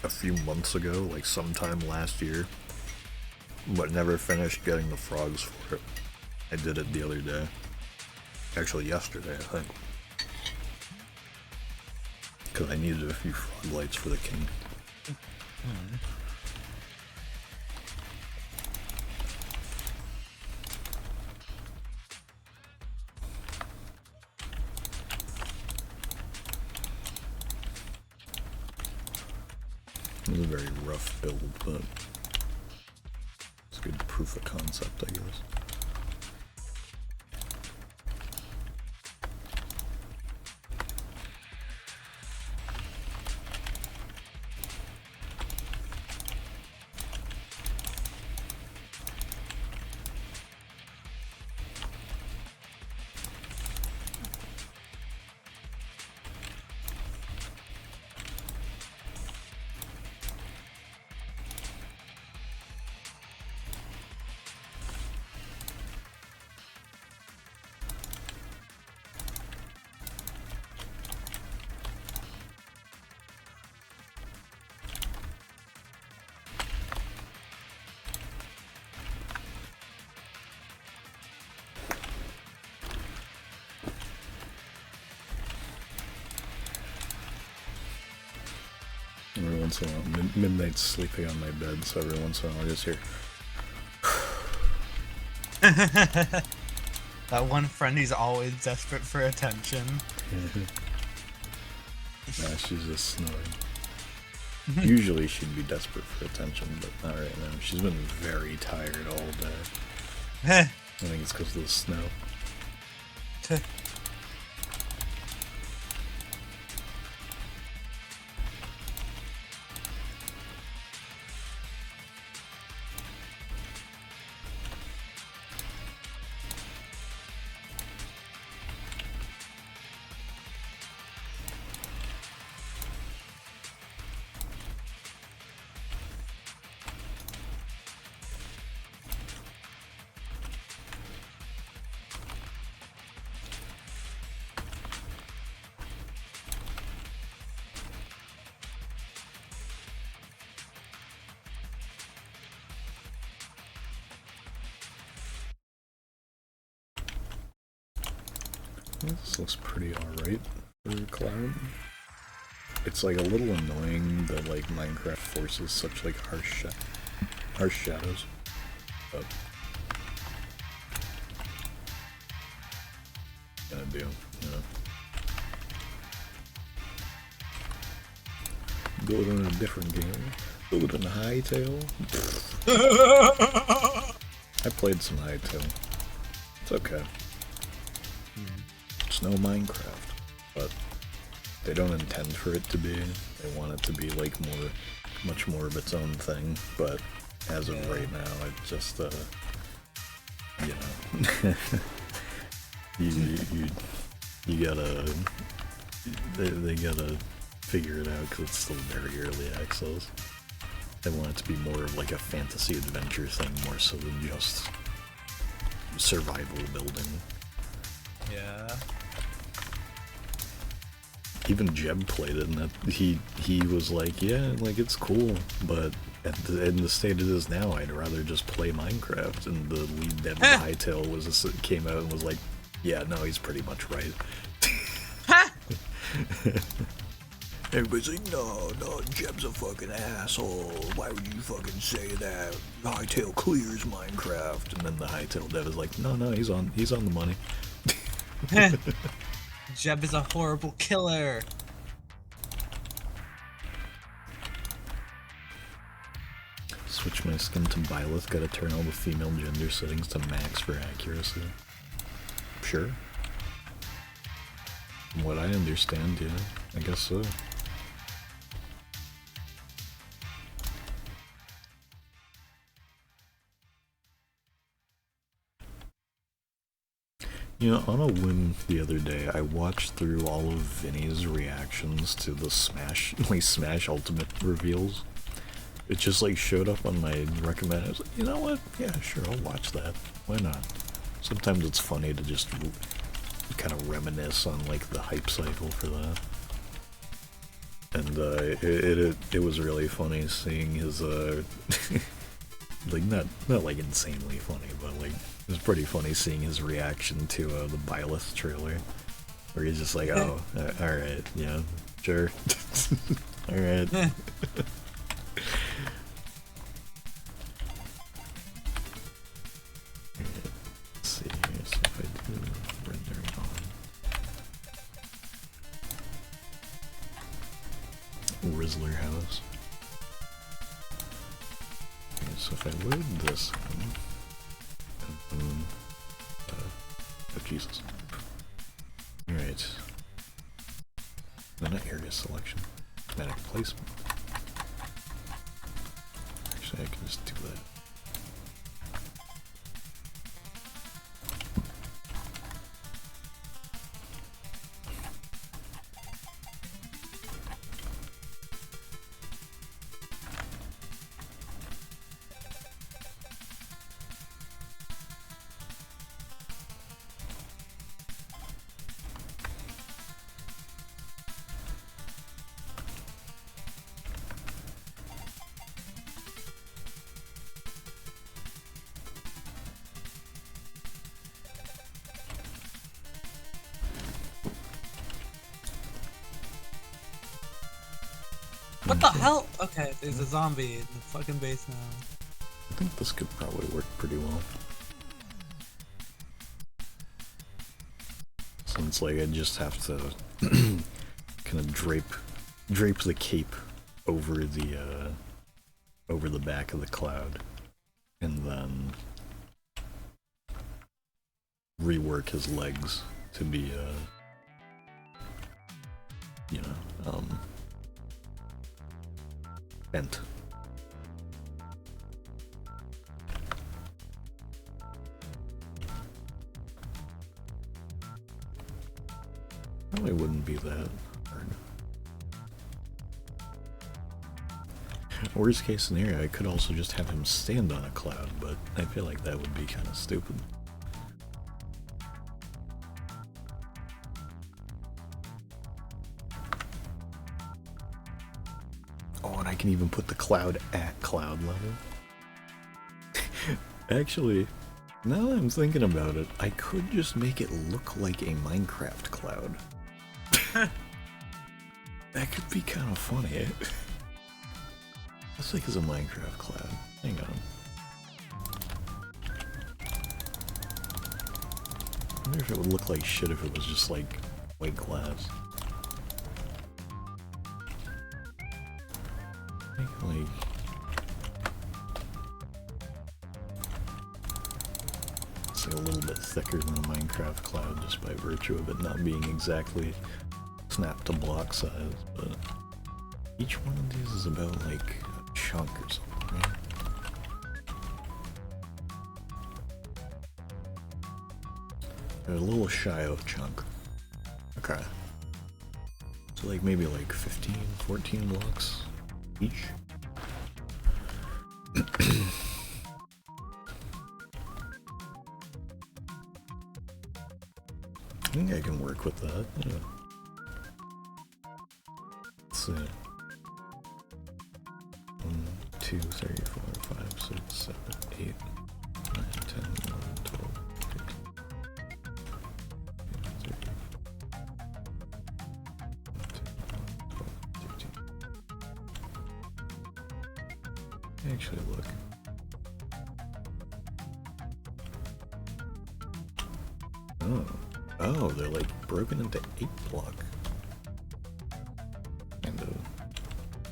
a few months ago, like sometime last year, but never finished getting the frogs for it. I did it the other day. Actually yesterday, I think. Because I needed a few Froglights for the king. It was a very rough build, but it's a good proof of concept, I guess. once in a while. Midnight's sleeping on my bed, so every once in a while I just hear. That one friend who's always desperate for attention. Nah, she's just snoring. Usually she'd be desperate for attention, but not right now. She's been very tired all day. I think it's because of the snow. This looks pretty alright for Cloud. It's like a little annoying that like Minecraft forces such like harsh shadows. But gonna do, you know. Build in a different game. Build in Hytale. I played some Hytale. It's okay. It's no Minecraft, but they don't intend for it to be. They want it to be like much more of its own thing. But as of right now, it's just you know, you gotta they gotta figure it out because it's still very early access. They want it to be more of like a fantasy adventure thing, more so than just survival building. Yeah. Even Jeb played it, and that he was like, yeah, like it's cool, but in the state it is now, I'd rather just play Minecraft. And the lead dev of Hytale came out and was like, yeah, no, he's pretty much right. Everybody's like, no, Jeb's a fucking asshole. Why would you fucking say that? Hytale clears Minecraft. And then the Hytale dev is like, no, he's on the money. Jeb is a horrible killer. Switch my skin to Byleth, gotta turn all the female gender settings to max for accuracy. Sure. From what I understand, yeah, I guess so. You know, on a whim the other day, I watched through all of Vinny's reactions to the Smash Ultimate reveals. It just like showed up on my recommended. I was like, you know what? Yeah, sure, I'll watch that. Why not? Sometimes it's funny to just kind of reminisce on like the hype cycle for that. And it was really funny seeing his like not like insanely funny, but like it was pretty funny seeing his reaction to the Byleth trailer, where he's just like, oh, alright, yeah, sure. Alright. Let's see here, so if I do rendering on Rizzler House. Okay, so if I load this one, oh Jesus. Alright. No, not area selection. Automatic placement. Actually, I can just do that. What the hell? Okay, there's a zombie in the fucking base now. I think this could probably work pretty well. Since like I just have to kind of drape the cape over the back of the cloud, and then rework his legs to be bent. Probably wouldn't be that hard. Worst case scenario, I could also just have him stand on a cloud, but I feel like that would be kind of stupid. Oh, and I can even put the cloud at cloud level. Actually, now that I'm thinking about it, I could just make it look like a Minecraft cloud. That could be kind of funny. Looks like it's a Minecraft cloud. Hang on. I wonder if it would look like shit if it was just like white glass. Like it's like a little bit thicker than a Minecraft cloud just by virtue of it not being exactly snap to block size, but each one of these is about like a chunk or something, right? They're a little shy of a chunk. Okay. So like maybe like 15, 14 blocks each. I think I can work with that, yeah. Let's see. 1, 2, 3, 4, 5, 6, 7, 8, 9, 10, 11, 12, 13, 13. Actually, look. Oh, they're like broken into 8 block. Kind of.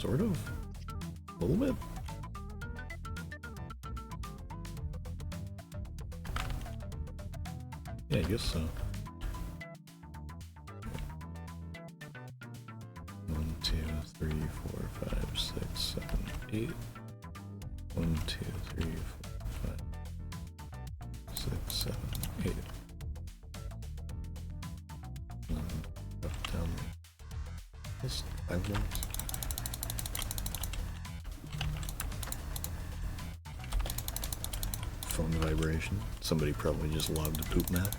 Sort of. A little bit. Yeah, I guess so. 1, 2, 3, 4, 5, 6, 7, 8. 1, 2, 3, 4, 5, 6, 7, 8. Up, down. Just 5 blocks. Phone vibration. Somebody probably just logged a poop map.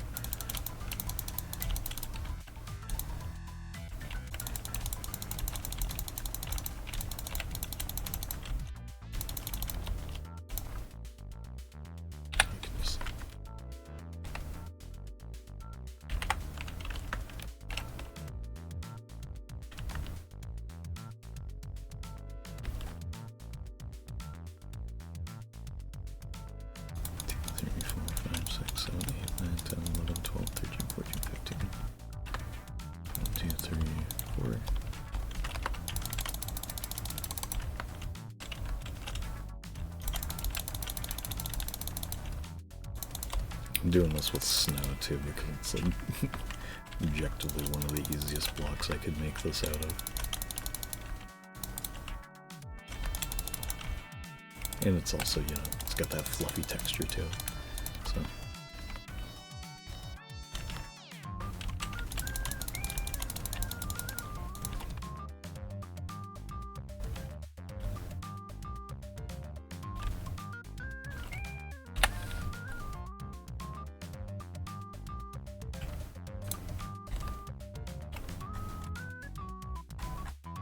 I'm doing this with snow too because it's like objectively one of the easiest blocks I could make this out of. And it's also, you know, it's got that fluffy texture to it. So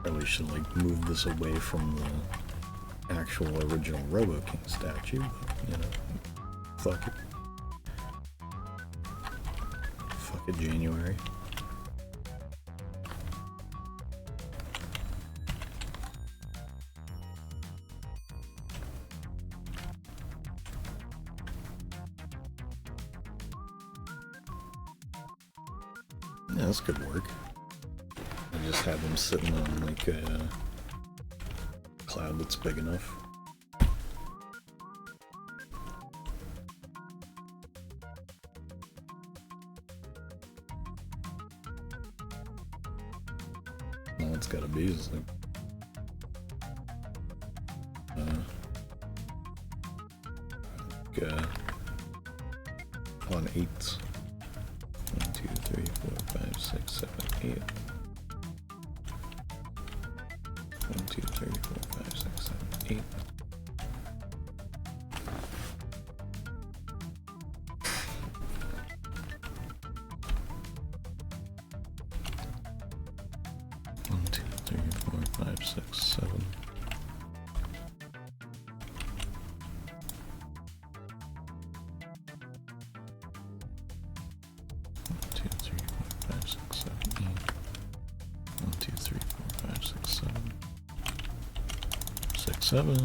probably should like move this away from the actual original Robo-King statue, but you know, fuck it. Fuck it, January. Yeah, that's good work. I just have him sitting on like a cloud that's big enough. All it's gotta be is like on 8s. 1, 2, 3, 4, 5, 6, 7, 8. 1, 2, 3, 4, 5, 6, 7, 8. One, two, three, four, five, six, 7. 7.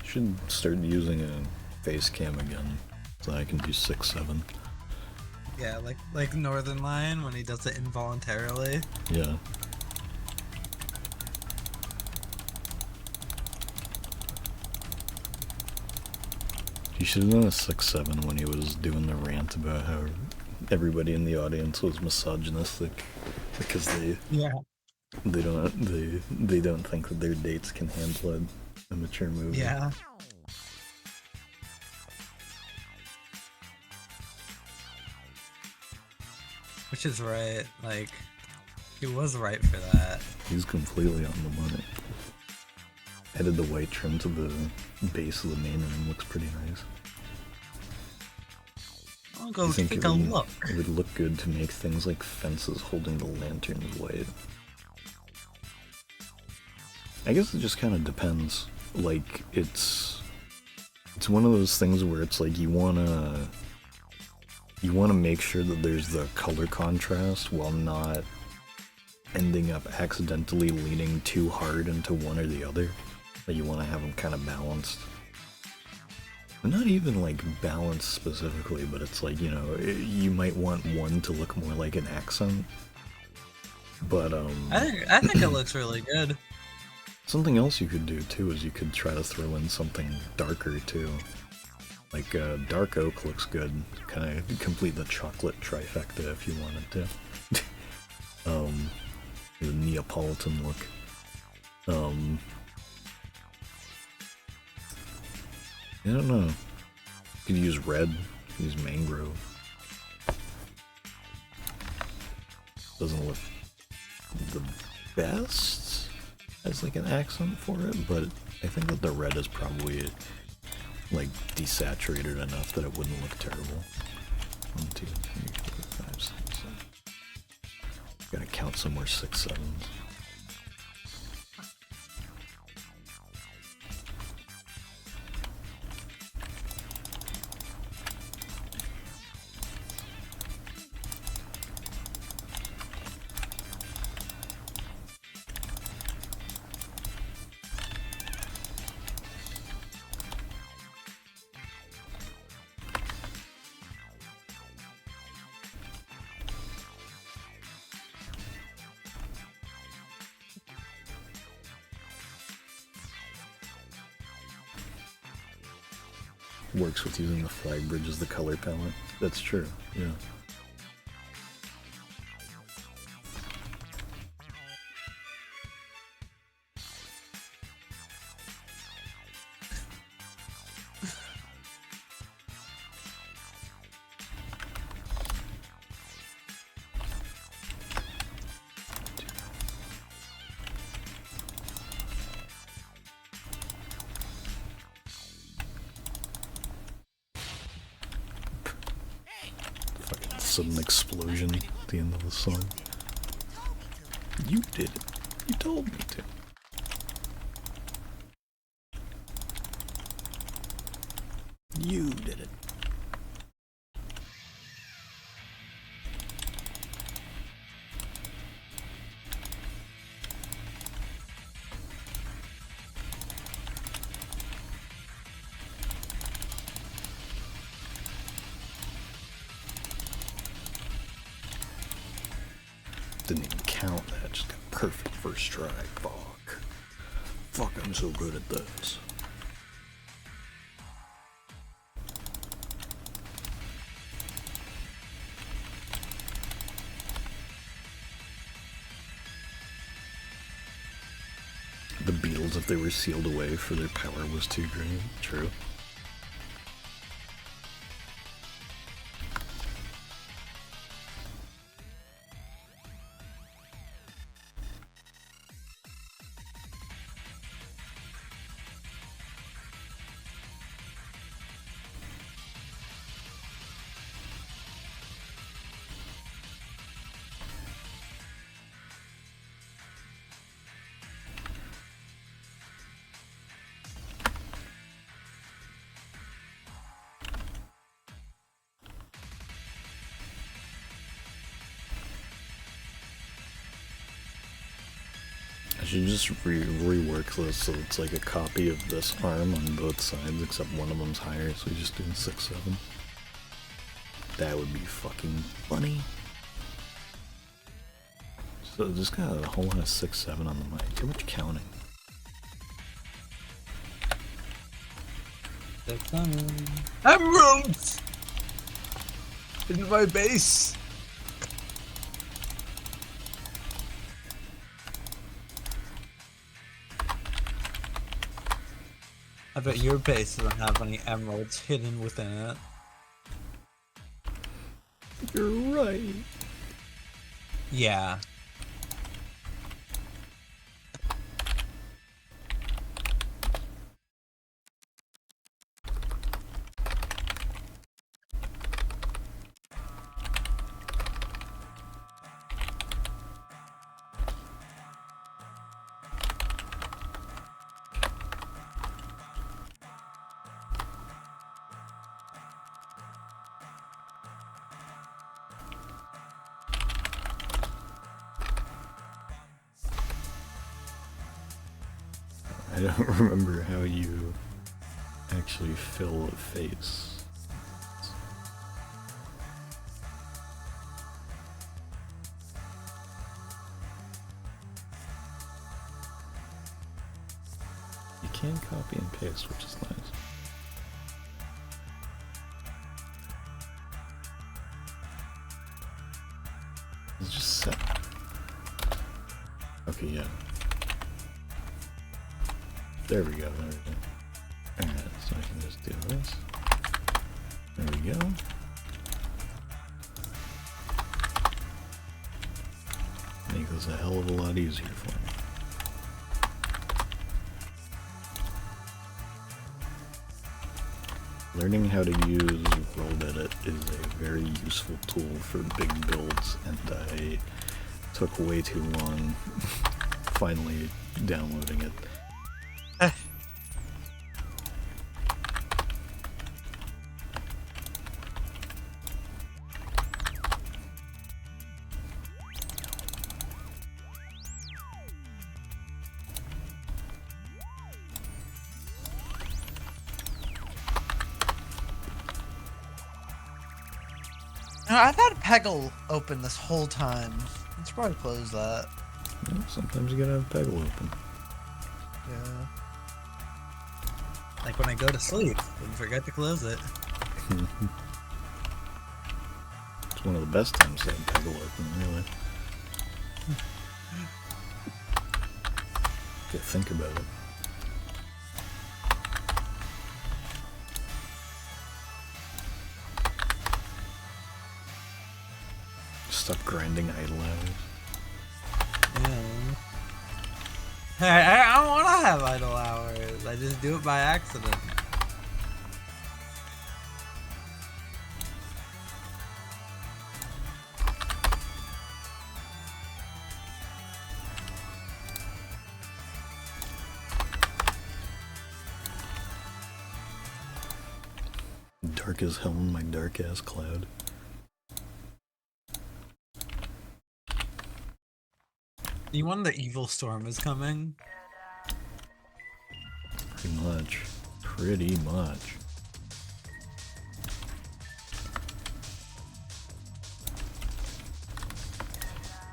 Should start using a face cam again, so I can do 6, 7. Yeah, like Northern Lion when he does it involuntarily. Yeah. He should have done a 6, 7 when he was doing the rant about how everybody in the audience was misogynistic because they don't think that their dates can handle a mature movie. Yeah. Which is right, like, he was right for that. He's completely on the money. Added the white trim to the base of the main room, looks pretty nice. I'll go take a look. It would look good to make things like fences holding the lanterns white. I guess it just kind of depends. Like, it's one of those things where it's like you wanna make sure that there's the color contrast while not ending up accidentally leaning too hard into one or the other. But you want to have them kind of balanced. Not even like balanced specifically, but it's like, you know, you might want one to look more like an accent. But I think it looks really good. Something else you could do too is you could try to throw in something darker too. Like dark oak looks good. Kind of complete the chocolate trifecta if you wanted to. The Neapolitan look. I don't know. You could use red, use mangrove. Doesn't look the best as like an accent for it, but I think that the red is probably like desaturated enough that it wouldn't look terrible. 1, 2, 3, 4, 5, 6, 7. Gotta count some more 6, 7s. Works with using the flag bridge as the color palette. That's true, yeah. Sudden explosion at the end of the song. You did it. You told me to. You did it. didn't even count that. Just got perfect first try. Fuck. Fuck, I'm so good at this. The Beatles, if they were sealed away for their power was too great. True. I should just rework this so it's like a copy of this arm on both sides, except one of them's higher, so we just do 6-7. That would be fucking funny. So just got a whole lot of 6-7 on the mic. Too much counting. They're coming. Emeralds! In my base! I bet your base doesn't have any emeralds hidden within it. You're right. Yeah. I don't remember how you actually fill a face. You can copy and paste, which is nice. It's just set. Okay, yeah. There we go, there we go. Alright, so I can just do this. There we go. Make this a hell of a lot easier for me. Learning how to use World Edit is a very useful tool for big builds, and I took way too long finally downloading it. I've had Peggle open this whole time. Let's probably close that. Yeah, sometimes you gotta have Peggle open. Yeah. Like when I go to sleep and forget to close it. It's one of the best times to have Peggle open, really. If you think about it. Stop grinding idle hours. Yeah. I don't want to have idle hours. I just do it by accident. Dark as hell in my dark ass cloud. You wonder the evil storm is coming? Pretty much. Pretty much.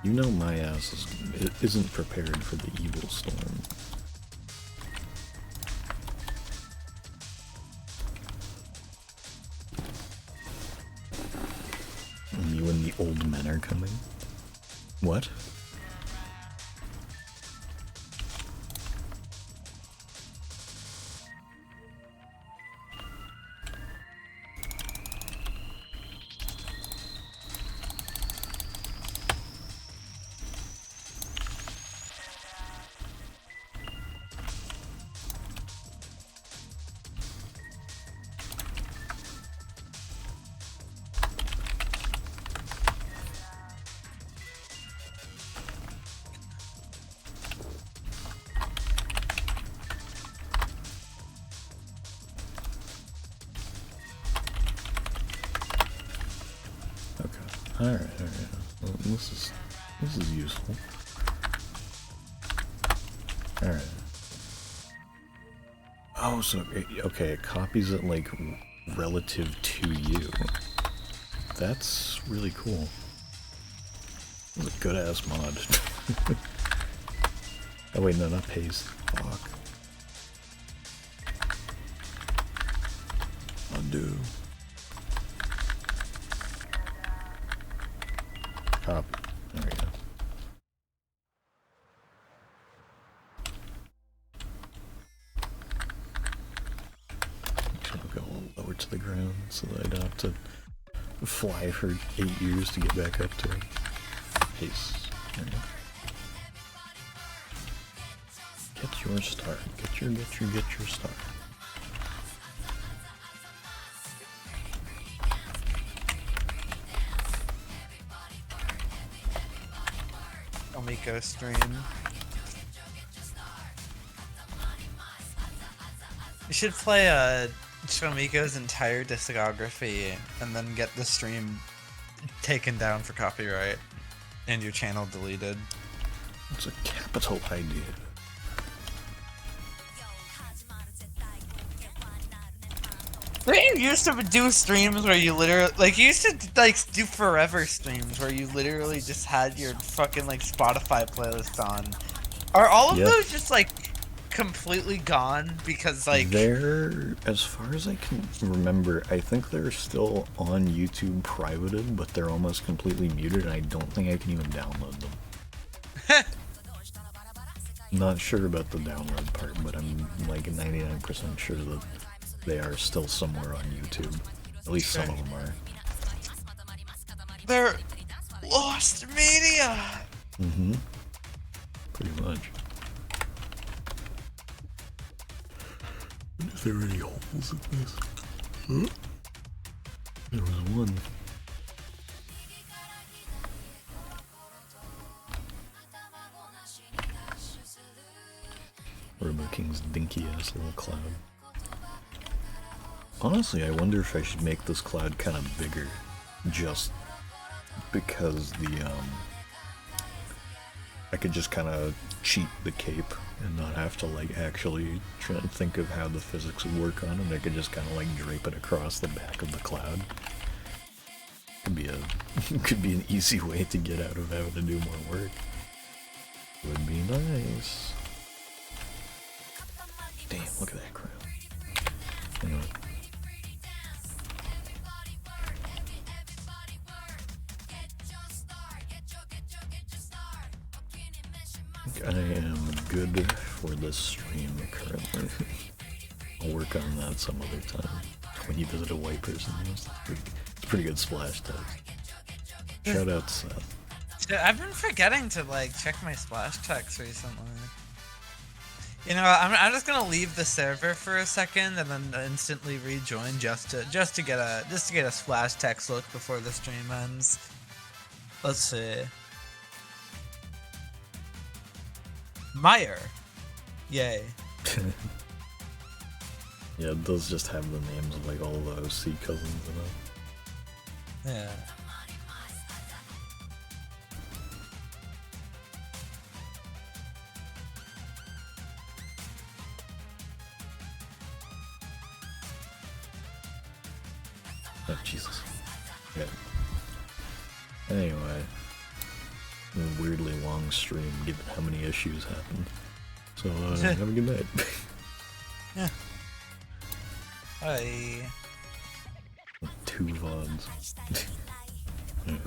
You know my ass isn't prepared for the evil storm. And you and the old men are coming? What? Alright. Well, this is useful. Alright. Oh, so, okay, it copies it, like, relative to you. That's really cool. It's a good-ass mod. Oh wait, no, not paste. Fuck. Undo. Copy. There we go. Actually, I'll go a little lower to the ground so that I don't have to fly for 8 years to get back up to it. Paste. There we go. Get your star. Get your star. Omiko stream. You should play Shomiko's entire discography and then get the stream taken down for copyright and your channel deleted. It's a capital idea. You used to do streams where you literally, like, you used to, like, do forever streams where you literally just had your fucking, like, Spotify playlist on. Are all of those just, like, completely gone? Because, like... They're, as far as I can remember, I think they're still on YouTube privated, but they're almost completely muted, and I don't think I can even download them. Not sure about the download part, but I'm, like, 99% sure that they are still somewhere on YouTube. At least some of them are. They're lost media! Mm-hmm. Pretty much. Is there any holes in this? Huh? There was one. Remaking's dinky ass little cloud. Honestly, I wonder if I should make this cloud kind of bigger, just because I could just kind of cheat the cape and not have to, like, actually try and think of how the physics would work on it. I could just kind of, like, drape it across the back of the cloud. Could be an easy way to get out of having to do more work. Would be nice. Damn, look at that crown. Anyway. I am good for this stream currently. I'll work on that some other time. When you visit a white person, it's pretty good splash text. Shout out Seth. I've been forgetting to, like, check my splash text recently. You know, I'm just gonna leave the server for a second and then instantly rejoin just to get a splash text look before the stream ends. Let's see. Meyer. Yay. Yeah, it does just have the names of, like, all the OC cousins in it. Yeah. Oh, Jesus. Yeah. Anyway. weirdly long stream given how many issues happened. So, have a good night. Yeah. Bye. 2 VODs. Alright.